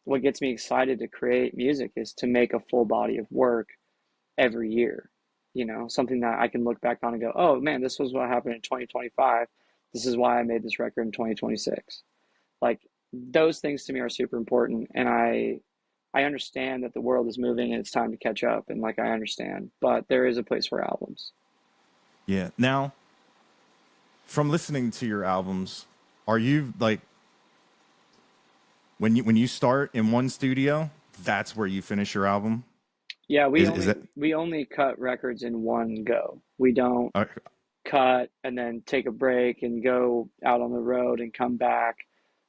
What gets me excited to create music is to make a full body of work every year. Something that I can look back on and go, oh man, this was what happened in 2025. This is why I made this record in 2026. Like those things to me are super important. And I understand that the world is moving and it's time to catch up. And like, I understand, but there is a place for albums. Yeah. Now, from listening to your albums, are you like when you start in one studio, that's where you finish your album? Yeah, Is that we only cut records in one go. We don't uh, cut and then take a break and go out on the road and come back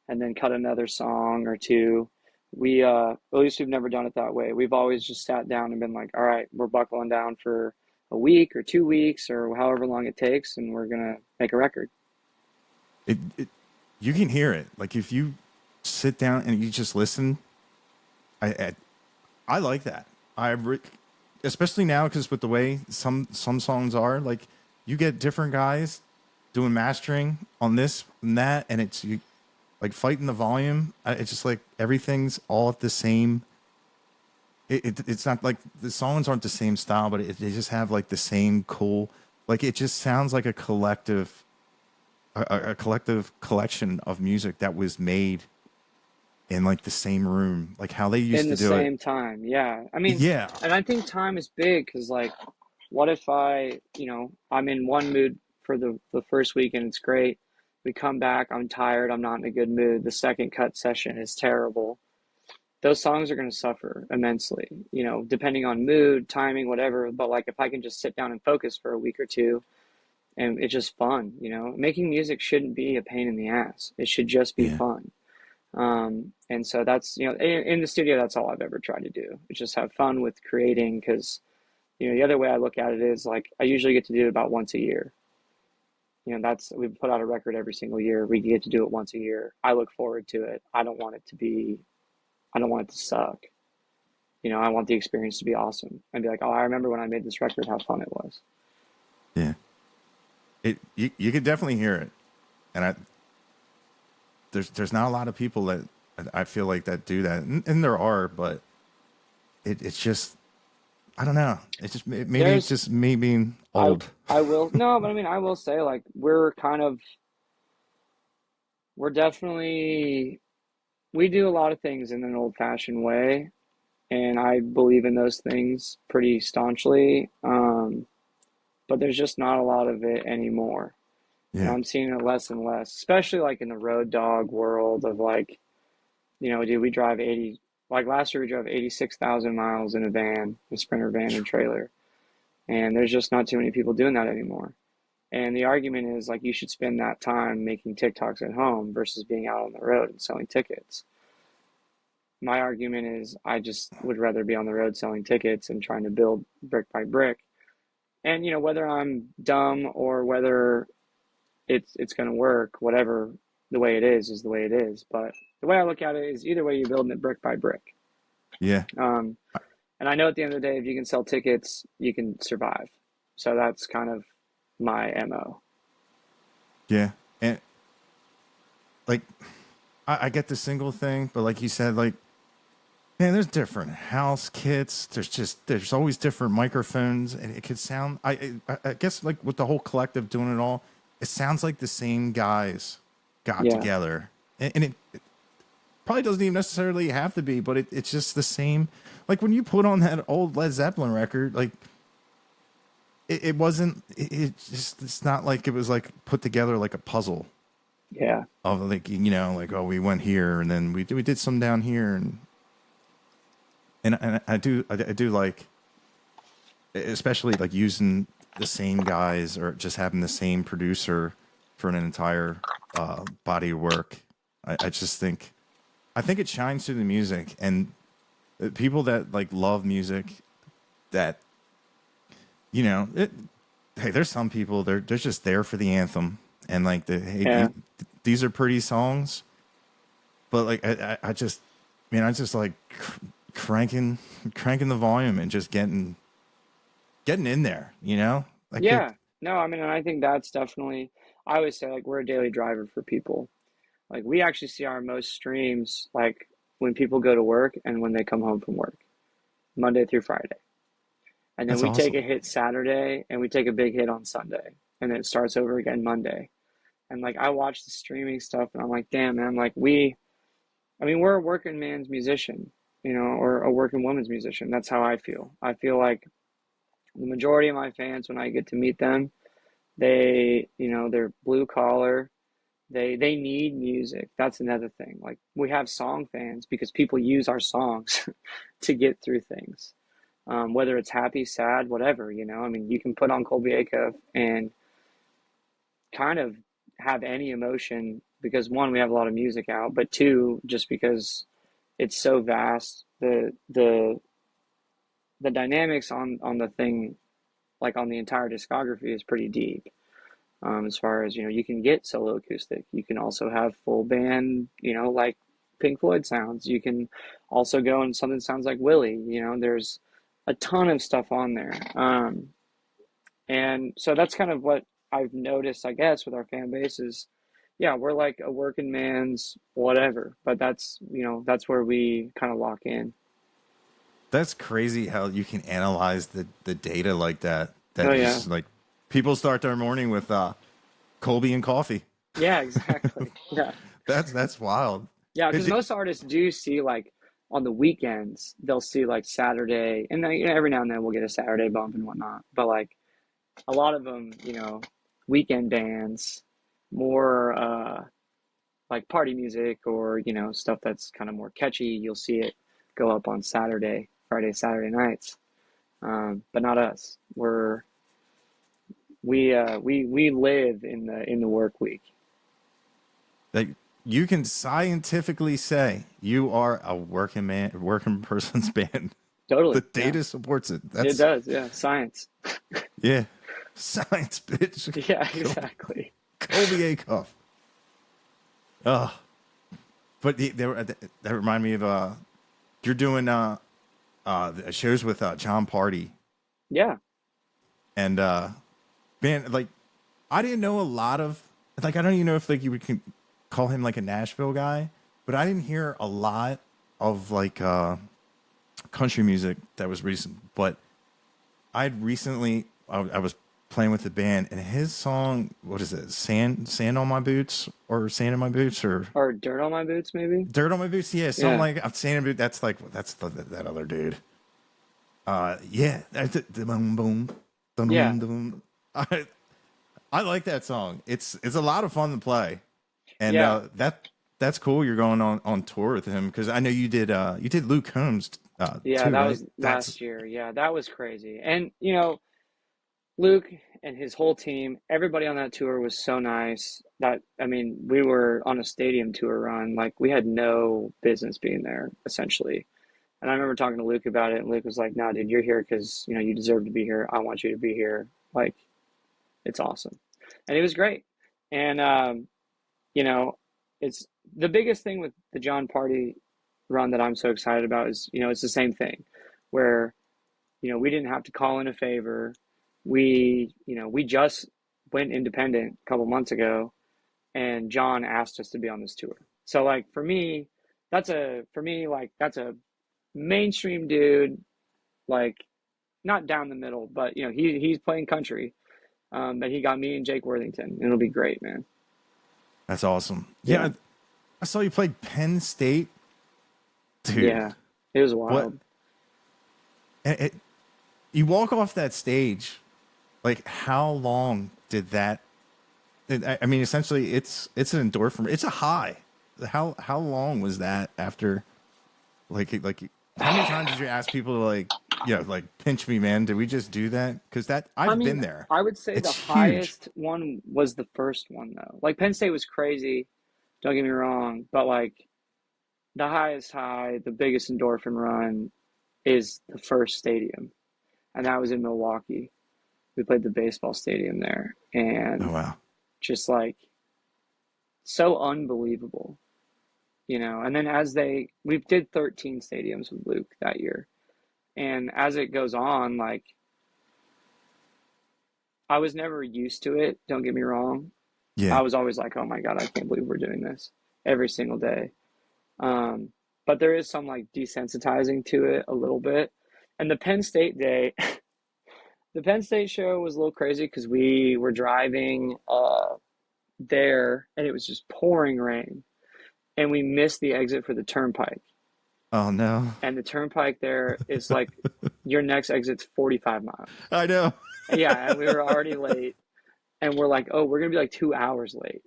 and then cut another song or two. At least we've never done it that way. We've always just sat down and been like, all right, we're buckling down for a week or 2 weeks or however long it takes, and we're gonna make a record. it you can hear it. Like if you sit down and you just listen, I I like that. Especially now because with the way some songs are, like you get different guys doing mastering on this and that, and it's like fighting the volume. It's just like everything's all at the same. It's not like the songs aren't the same style, but they just have like the same cool. Like it just sounds like a collective collection of music that was made in like the same room, like how they used In to the do it. same time, yeah. I mean, Yeah, and I think time is big because, like, what if I'm in one mood for the first week and it's great. We come back, I'm tired, I'm not in a good mood. The second cut session is terrible. Those songs are going to suffer immensely, depending on mood, timing, whatever. But like, if I can just sit down and focus for a week or two and it's just fun, making music shouldn't be a pain in the ass. It should just be yeah, fun. And so that's, in the studio, that's all I've ever tried to do. Is just have fun with creating because, the other way I look at it is like I usually get to do it about once a year. We put out a record every single year. We get to do it once a year. I look forward to it. I don't want it to suck. I want the experience to be awesome and be like, oh, I remember when I made this record, how fun it was. yeah. You could definitely hear it, and there's not a lot of people that I feel like that do that, and there are, but it's just I don't know. It's just maybe it's There's just me being I old. I will no, but I mean I will say like we're definitely we do a lot of things in an old-fashioned way, and I believe in those things pretty staunchly. But there's just not a lot of it anymore. And Yeah, I'm seeing it less and less, especially like in the road dog world of like, dude, we drive 80, like last year we drove 86,000 miles in a van, a Sprinter van and trailer. And there's just not too many people doing that anymore. And the argument is like you should spend that time making TikToks at home versus being out on the road and selling tickets. My argument is I just would rather be on the road selling tickets and trying to build brick by brick. And whether I'm dumb or whether it's going to work, whatever the way it is the way it is. But the way I look at it is either way you're building it brick by brick. yeah, Um, and I know at the end of the day, if you can sell tickets, you can survive. So that's kind of my MO. yeah. And like I get the single thing, but like you said, like man, there's different house kits. There's always different microphones, and it could sound. I guess like with the whole collective doing it all, it sounds like the same guys got Yeah. together, and it probably doesn't even necessarily have to be, but it's just the same. Like when you put on that old Led Zeppelin record, like it wasn't. It's not like it was like put together like a puzzle Yeah. of like like oh we went here and then we did some down here and I do like, especially like using the same guys or just having the same producer for an entire body of work. I just think it shines through the music, and people that like love music that hey, there's some people they're just there for the anthem and like Yeah. these are pretty songs, but like I just I just like cranking the volume and just getting in there, like Yeah. No, I mean, and I think that's definitely, I always say like we're a daily driver for people. Like we actually see our most streams like when people go to work and when they come home from work, Monday through Friday. And then that's we take awesome. a hit Saturday and we take a big hit on Sunday. And then it starts over again Monday. And like I watch the streaming stuff and I'm like, damn man, like I mean, we're a working man's musician, or a working woman's musician. That's how I feel. I feel like the majority of my fans, when I get to meet them, they're blue collar. They need music. That's another thing. Like we have song fans because people use our songs to get through things. Whether it's happy, sad, whatever, I mean, you can put on Colby Acuff and kind of have any emotion because one, we have a lot of music out, but two, just because it's so vast, the dynamics on the thing, like on the entire discography, is pretty deep. As far as you can get solo acoustic, you can also have full band, like Pink Floyd sounds. You can also go and something sounds like Willie. There's a ton of stuff on there. And so that's kind of what I've noticed, I guess, with our fan base is, yeah, we're like a working man's whatever, but that's where we kind of lock in. That's crazy how you can analyze the data like that. Oh That yeah, just like people start their morning with Colby and coffee. yeah, exactly. Yeah, That's wild. yeah, because It, most artists do see like on the weekends they'll see like Saturday, and then every now and then we'll get a Saturday bump and whatnot. But like a lot of them, weekend bands, more like party music or stuff that's kind of more catchy. You'll see it go up on Friday, Saturday nights. But not us. We live in the work week. like you can scientifically say you are a working person's band. The Totally. Yeah. data supports it. It That's does. Yeah. Science. yeah, science, bitch. Yeah. Exactly. Colby Acuff. Oh, but that remind me of you're doing shows with John Party Yeah. and man, like I didn't know a lot of like I don't even know if like you can call him like a Nashville guy, but I didn't hear a lot of like country music that was recent. But I'd recently I was playing with the band, and his song, what is it, sand on my boots, or sand in my boots, or Or dirt on my boots, maybe. dirt on my boots, yeah, something Yeah, like, I'm sand in my boots. That's like that other dude. Yeah, that's it. Boom, boom, yeah, boom, boom. I like that song. It's a lot of fun to play, and yeah, that's cool. You're going on tour with him, because I know you did Luke Combs yeah. too, That right? was That's last year. Yeah, that was crazy. And Luke and his whole team, everybody on that tour was so nice. That I mean, we were on a stadium tour run. Like we had no business being there, essentially. And I remember talking to Luke about it, and Luke was like, "No, dude, you're here because you deserve to be here. I want you to be here. Like, it's awesome." And it was great. And you know, it's the biggest thing with the John Party run that I'm so excited about is, it's the same thing where, we didn't have to call in a favor. We just went independent a couple months ago, and John asked us to be on this tour. So like that's a mainstream dude, like not down the middle, but he's playing country. But he got me and Jake Worthington. It'll be great, man. that's awesome. Yeah, Yeah, I saw you play Penn State, dude. yeah, it was What? wild. It, you walk off that stage, like how long did that? I mean, essentially, it's an endorphin. It's a high. How long was that after? Like how many times did you ask people to like, like pinch me, man? Did we just do that? Because that I I've been mean, there. I would say It's the huge. highest one was the first one though. Like Penn State was crazy, don't get me wrong, but like the highest high, the biggest endorphin run is the first stadium, and that was in Milwaukee. We played the baseball stadium there, Oh and wow. just like so unbelievable, And then we did 13 stadiums with Luke that year, and as it goes on, like I was never used to it. Don't get me wrong. I Yeah. was always like, oh my God, I can't believe we're doing this every single day. Um, but there is some like desensitizing to it a little bit. And the Penn State day, the Penn State show was a little crazy because we were driving there and it was just pouring rain. And we missed the exit for the turnpike. Oh no. And the turnpike there is like your next exit's 45 miles. I know. Yeah, and we were already late. And we're like, oh, we're going to be like 2 hours late.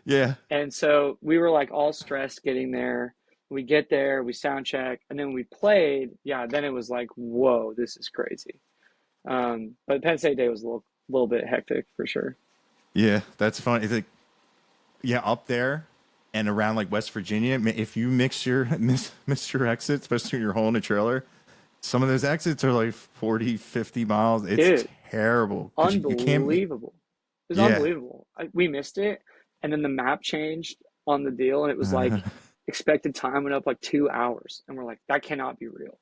Yeah. And so we were like all stressed getting there. We get there, we sound check, and then when we played, yeah, then it was like, whoa, this is crazy. But Penn State Day was a little bit hectic for sure. Yeah. That's funny. It's like, yeah, up there and around like West Virginia, if you miss your exit, especially when you're hauling a trailer, some of those exits are like 40, 50 miles. It's Dude, terrible because you can't. unbelievable. It was Yeah. unbelievable. We missed it, and then the map changed on the deal, and it was like expected time went up like 2 hours, and we're like, that cannot be real.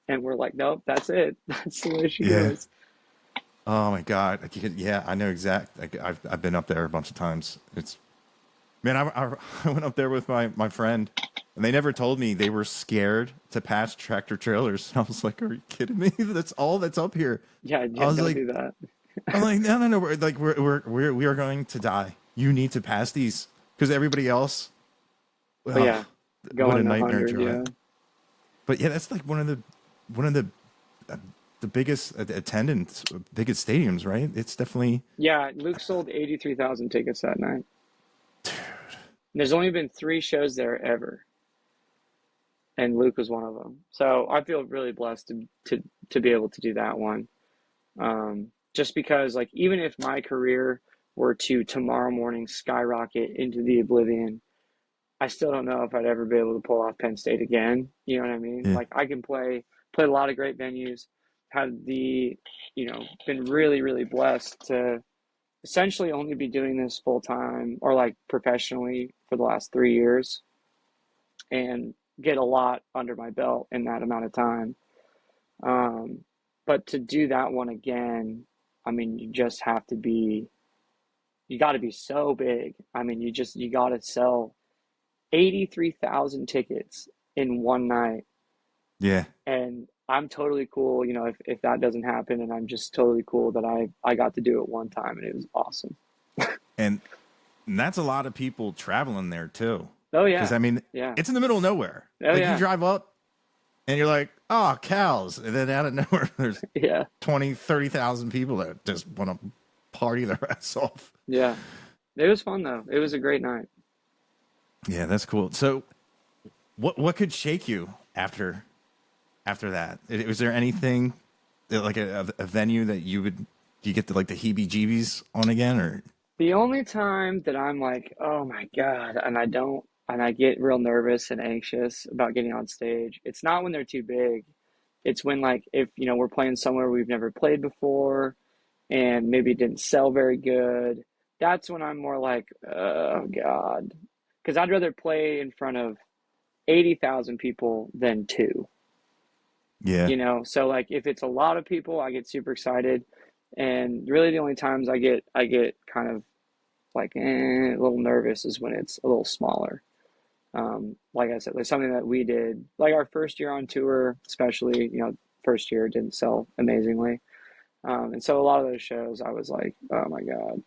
And we're like, nope, that's it. That's the way she Yeah. goes. Oh my God. Yeah, I know exact. Like, I've been up there a bunch of times. It's man. I went up there with my friend, and they never told me they were scared to pass tractor trailers. I was like, "Are you kidding me? That's all that's up here." Yeah, I yeah, was don't like, do that. No, no, no. We are going to die. You need to pass these because everybody else. But Well, yeah, what a going nightmare 100, drive. yeah. But yeah, that's like one of the biggest attendance, biggest stadiums, right? It's definitely. Yeah, Luke sold 83,000 tickets that night. There's only been 3 shows there ever, and Luke was one of them. So I feel really blessed to be able to do that one. Just because, like, even if my career were to tomorrow morning skyrocket into the oblivion, I still don't know if I'd ever be able to pull off Penn State again. You know what I mean? Yeah. Like, I can play a lot of great venues, had been really, really blessed to essentially only be doing this full time or like professionally for the last 3 years and get a lot under my belt in that amount of time. Um, but to do that one again, I mean, you got to be so big. I mean, you got to sell 83,000 tickets in one night. Yeah. And I'm totally cool, if that doesn't happen, and I'm just totally cool that I got to do it one time and it was awesome. And that's a lot of people traveling there too. Oh Because, yeah. I mean, Yeah. it's in the middle of nowhere. Oh Like, you yeah. drive up and you're like, oh, cows. And then out of nowhere, there's Yeah. 20, 30,000 people that just want to party their ass off. Yeah. It was fun though. It was a great night. Yeah, that's cool. So, what could shake you after that? Was there anything like a venue that you get the like the heebie-jeebies on again, or? The only time that I'm like, oh my God, and I get real nervous and anxious about getting on stage, it's not when they're too big. It's when, like, if, we're playing somewhere we've never played before and maybe it didn't sell very good. That's when I'm more like, oh God. Because I'd rather play in front of 80,000 people than two. Yeah, So like if it's a lot of people, I get super excited, and really the only times I get kind of like a little nervous is when it's a little smaller. Like I said, like something that we did, like our first year on tour, especially, first year didn't sell amazingly. And so a lot of those shows, I was like, oh my God,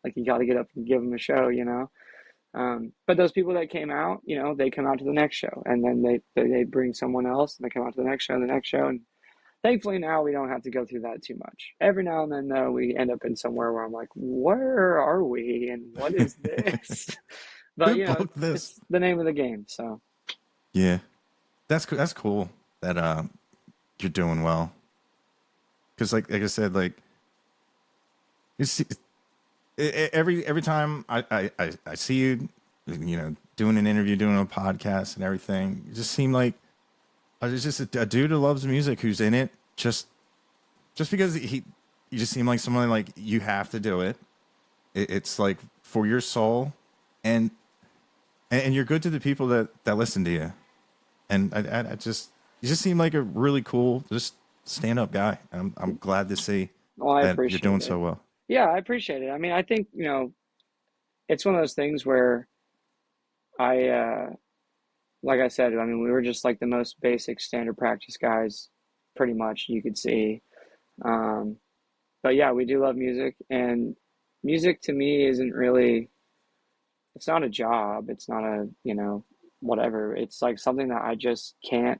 like you got to get up and give them a show. But those people that came out, they come out to the next show, and then they bring someone else, and they come out to the next show, and the next show, and thankfully now we don't have to go through that too much. Every now and then though, we end up in somewhere where I'm like, where are we, and what is this? But who booked this? it's the name of the game. So Yeah, that's cool that you're doing well. Because like I said, like you see, every time I see you, doing an interview, doing a podcast, and everything, you just seem like it's just a dude who loves music, who's in it just because you just seem like someone like you have to do it. It's like for your soul, and you're good to the people that listen to you, and I just you just seem like a really cool, just stand up guy. I'm glad to see well, I that you're appreciate doing it. so well. Yeah, I appreciate it. I mean, I think, it's one of those things where I, like I said, I mean, we were just like the most basic standard practice guys, pretty much, you could see. Um, but yeah, we do love music, and music to me isn't really, it's not a job. It's not a, whatever. It's like something that I just can't,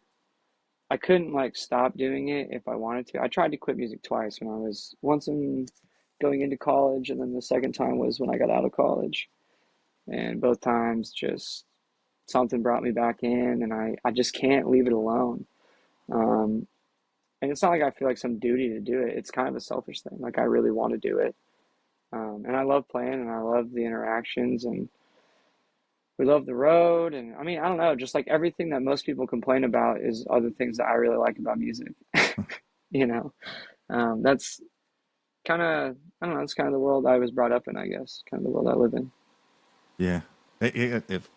I couldn't like stop doing it if I wanted to. I tried to quit music twice when I was once in going into college, and then the second time was when I got out of college. And both times just something brought me back in, and I just can't leave it alone. Um, and it's not like I feel like some duty to do it. It's kind of a selfish thing. Like I really want to do it. And I love playing, and I love the interactions, and we love the road. And I mean, I don't know, just like everything that most people complain about is other things that I really like about music. You know, that's kind of, I don't know, it's kind of the world I was brought up in, I guess, kind of the world I live in. Yeah. If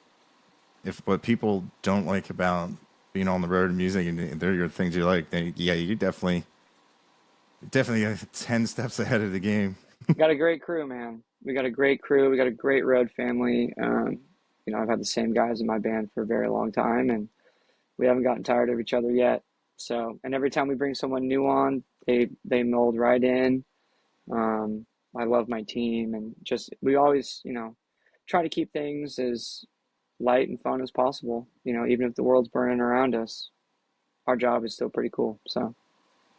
what people don't like about being on the road and music and they're your things you like, then yeah, you definitely 10 steps ahead of the game. Got a great crew, man. We got a great crew. We got a great road family. I've had the same guys in my band for a very long time, and we haven't gotten tired of each other yet. So, and every time we bring someone new on, they mold right in. I love my team, and just we always, try to keep things as light and fun as possible. Even if the world's burning around us, our job is still pretty cool. So,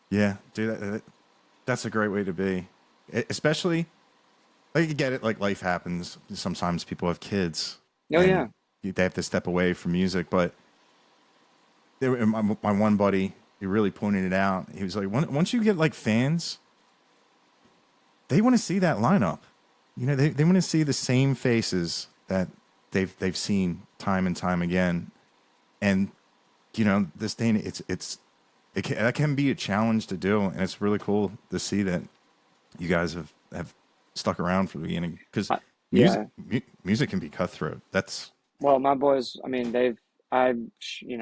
Yeah, dude, that's a great way to be. Especially, like, you get it, like life happens. Sometimes people have kids oh yeah, and they have to step away from music. But my one buddy, he really pointed it out. He was like, once you get like fans, they want to see that lineup. They want to see the same faces that they've seen time and time again. And this thing, that can be a challenge to do, and it's really cool to see that you guys have stuck around from the beginning, because yeah. music can be cutthroat. That's Well, my boys, I mean,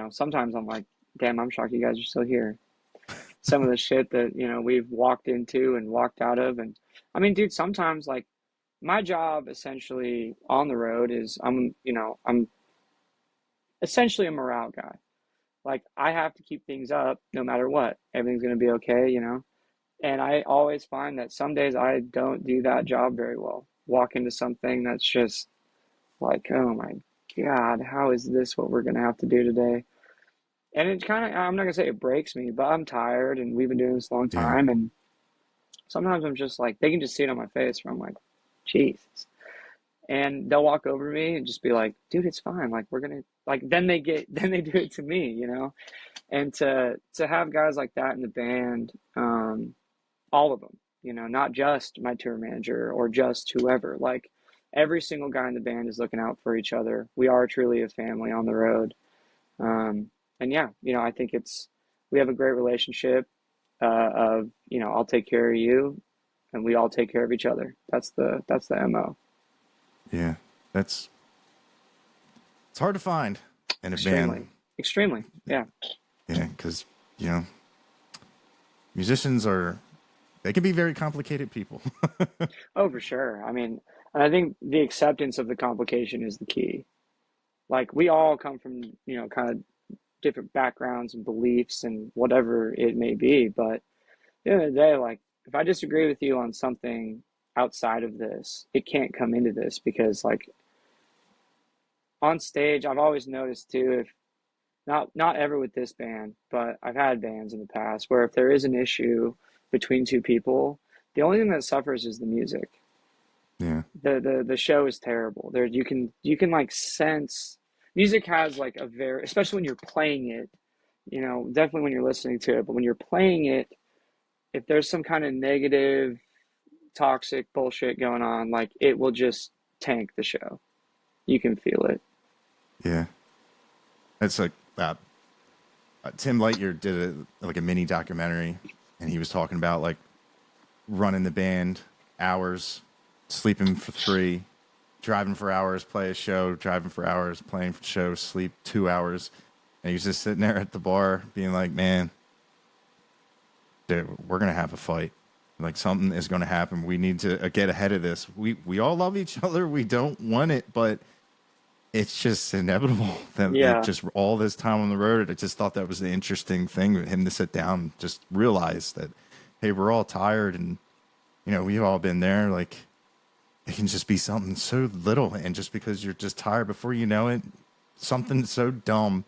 sometimes I'm like, damn, I'm shocked you guys are still here. Some of the shit that, we've walked into and walked out of. And I mean, dude, sometimes like my job essentially on the road is I'm essentially a morale guy. Like I have to keep things up no matter what. Everything's going to be okay, you know? And I always find that some days I don't do that job very well. Walk into something that's just like, oh my God, how is this what we're going to have to do today? And it kind of, I'm not going to say it breaks me, but I'm tired and we've been doing this a long Yeah. time. And sometimes I'm just like, they can just see it on my face where I'm like, Jesus. And they'll walk over to me and just be like, dude, it's fine. Like, we're going to, like, then they do it to me, you know? And to have guys like that in the band, all of them, you know, not just my tour manager or just whoever, like every single guy in the band is looking out for each other. We are truly a family on the road. And yeah, you know, I think we have a great relationship, of, you know, I'll take care of you and we all take care of each other. That's the MO. Yeah. That's it's hard to find in a band. Extremely, extremely. Yeah. Yeah, because you know musicians are they can be very complicated people. Oh, for sure. I mean, and I think the acceptance of the complication is the key. Like we all come from, you know, kind of different backgrounds and beliefs and whatever it may be. But at the end of the day, like if I disagree with you on something outside of this, it can't come into this because like on stage, I've always noticed too, if not ever with this band, but I've had bands in the past where if there is an issue between two people, the only thing that suffers is the music. Yeah. The show is terrible. There you can like sense music has like a very, especially when you're playing it, you know, definitely when you're listening to it, but when you're playing it, if there's some kind of negative, toxic bullshit going on, like it will just tank the show. You can feel it. Yeah. It's like Tim Lightyear did like a mini documentary, and he was talking about like running the band hours, sleeping for 3, driving for hours, play a show, driving for hours, playing for show, sleep 2 hours, and he was just sitting there at the bar, being like, "Man, dude, we're gonna have a fight. Like something is gonna happen. We need to get ahead of this. We all love each other. We don't want it, but." It's just inevitable that it Yeah. just all this time on the road. I just thought that was the interesting thing with him to sit down, and just realize that, hey, we're all tired, and you know we've all been there. Like it can just be something so little, and just because you're just tired, before you know it, something so dumb,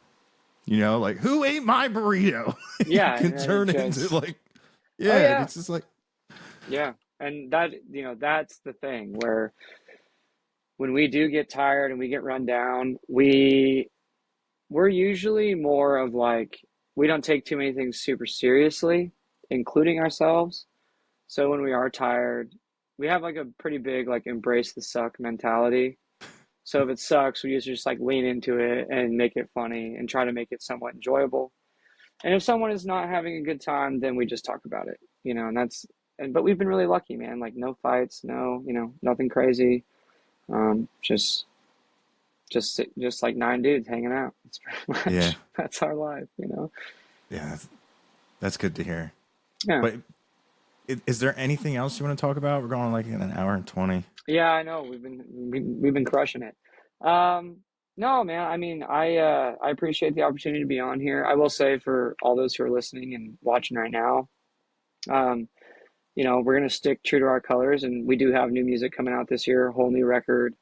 you know, like who ate my burrito, Yeah. can And then it turn into just, like, oh yeah, yeah. it's just like, Yeah. And that, you know, that's the thing where when we do get tired and we get run down, we're usually more of like we don't take too many things super seriously, including ourselves. So when we are tired, we have like a pretty big like embrace the suck mentality. So if it sucks, we usually just like lean into it and make it funny and try to make it somewhat enjoyable. And if someone is not having a good time, then we just talk about it, you know, and but we've been really lucky, man. Like no fights, no, you know, nothing crazy. Just just like 9 dudes hanging out. It's pretty yeah, much that's our life, you know. yeah, that's good to hear. Yeah, But is there anything else you want to talk about? We're going like in an hour and 20. yeah, I know. We've been crushing it. Um, no, man. I mean, I appreciate the opportunity to be on here. I will say for all those who are listening and watching right now, um, you know, we're gonna stick true to our colors, and we do have new music coming out this year, a whole new record.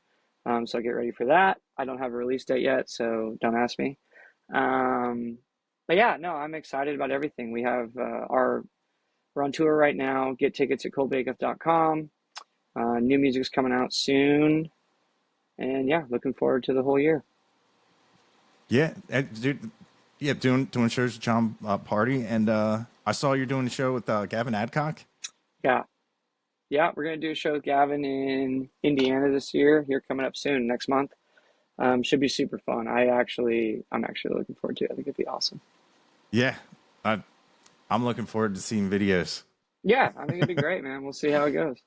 So get ready for that. I don't have a release date yet, so don't ask me. Um, but yeah, no, I'm excited about everything. We have we're on tour right now. Get tickets at colbyacuff.com. New music's coming out soon, and yeah, looking forward to the whole year. Yeah, dude, yeah, doing shows with John Party, and I saw you're doing a show with Gavin Adcock. Yeah, yeah, we're gonna do a show with Gavin in Indiana this year. Here coming up soon, next month. Should be super fun. I'm actually looking forward to it. I think it'd be awesome. Yeah, I, I'm looking forward to seeing videos. Yeah, I think it'd be great, man. We'll see how it goes.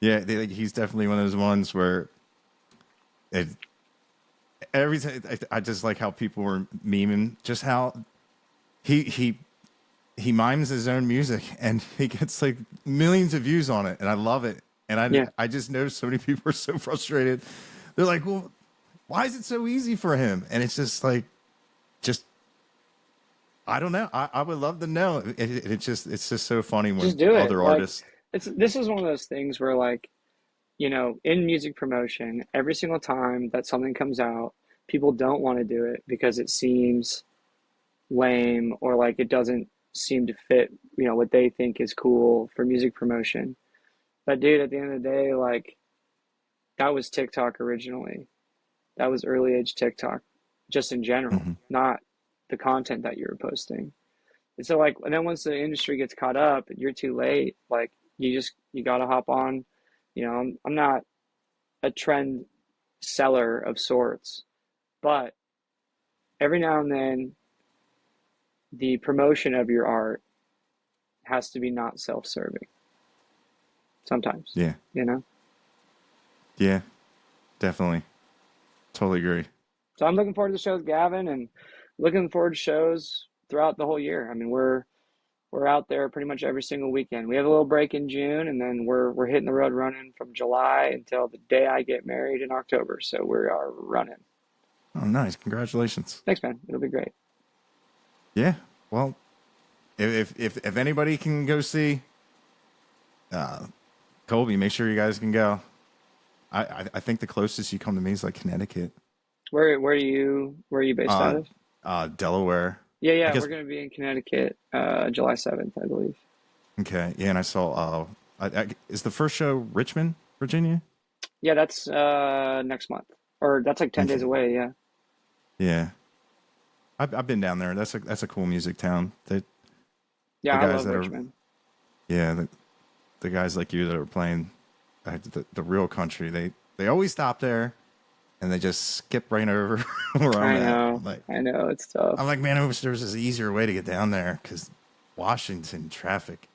Yeah, he's definitely one of those ones where it, every time I just like how people were memeing just how he he he mimes his own music and he gets like millions of views on it, and I love it. And Yeah. I just know so many people are so frustrated. They're like, well, why is it so easy for him? And it's just like, just, I don't know. I would love to know. It's just so funny Just when do it. other Like artists. this is one of those things where like, in music promotion, every single time that something comes out, people don't want to do it because it seems lame or like it doesn't seem to fit, what they think is cool for music promotion. But dude, at the end of the day, like that was TikTok originally. That was early age TikTok, just in general, Mhm. not the content that you were posting. And so like, and then once the industry gets caught up, you're too late. Like you gotta hop on. I'm not a trend seller of sorts, but every now and then the promotion of your art has to be not self-serving sometimes, Yeah. you know? Yeah. Definitely. Totally agree. So I'm looking forward to the shows, Gavin, and looking forward to shows throughout the whole year. I mean, we're out there pretty much every single weekend. We have a little break in June, and then we're hitting the road running from July until the day I get married in October. So we are running. Oh, nice. Congratulations. Thanks, man. It'll be great. Yeah. Well, if anybody can go see uh, Colby, make sure you guys can go. I think the closest you come to me is like Connecticut, Where are you based out uh, of? Delaware. Yeah, I yeah, guess. we're gonna be in Connecticut, July 7th, I believe. Okay. Yeah, and I saw. Is the first show Richmond, Virginia? Yeah, that's next month, or that's like 10 days Okay. away. Yeah, Yeah, I've been down there. That's a cool music town. The yeah, I guys love that are Richmond. yeah the guys like you that are playing the real country. They always stop there and they just skip right over where I'm at. I know, it's tough. I'm like, man, I wish there was an easier way to get down there because Washington traffic.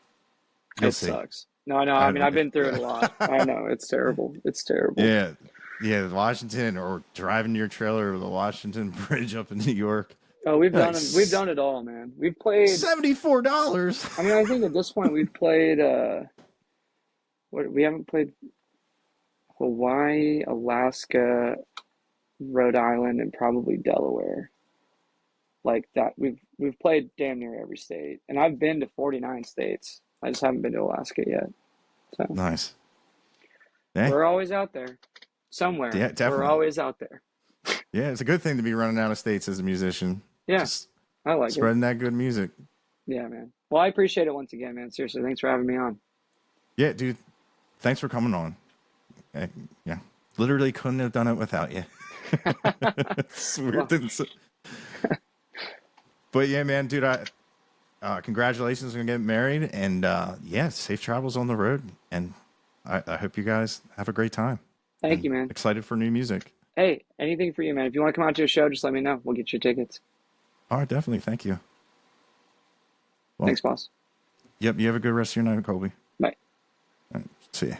You'll It see. sucks. No, I know. I I mean, don't. I've been through it a lot. I know it's terrible. It's terrible. Yeah, yeah, Washington or driving your trailer over the Washington Bridge up in New York. Oh, we've Like done it. We've done it all, man. We've played. $74. I mean, I think at this point we've played. What we haven't played Hawaii, Alaska, Rhode Island, and probably Delaware. Like that, we've played damn near every state, and I've been to 49 states. I just haven't been to Alaska yet. So Nice. Yeah, we're always out there, somewhere. yeah, We're definitely. always out there. Yeah, it's a good thing to be running out of states as a musician. Yeah, Just I like it. spreading that good music. Yeah, man. Well, I appreciate it once again, man. Seriously, thanks for having me on. Yeah, dude. Thanks for coming on. Yeah, literally couldn't have done it without you. It's weird. Well, But yeah, man, dude. Congratulations on getting married, and yeah, safe travels on the road. And I hope you guys have a great time. thank And you, man. excited for new music. Hey, anything for you, man. If you want to come out to a show, just let me know. We'll get you tickets. All right, definitely. Thank you. Well, Thanks, boss. yep. You have a good rest of your night, Colby. Bye. All right, see ya.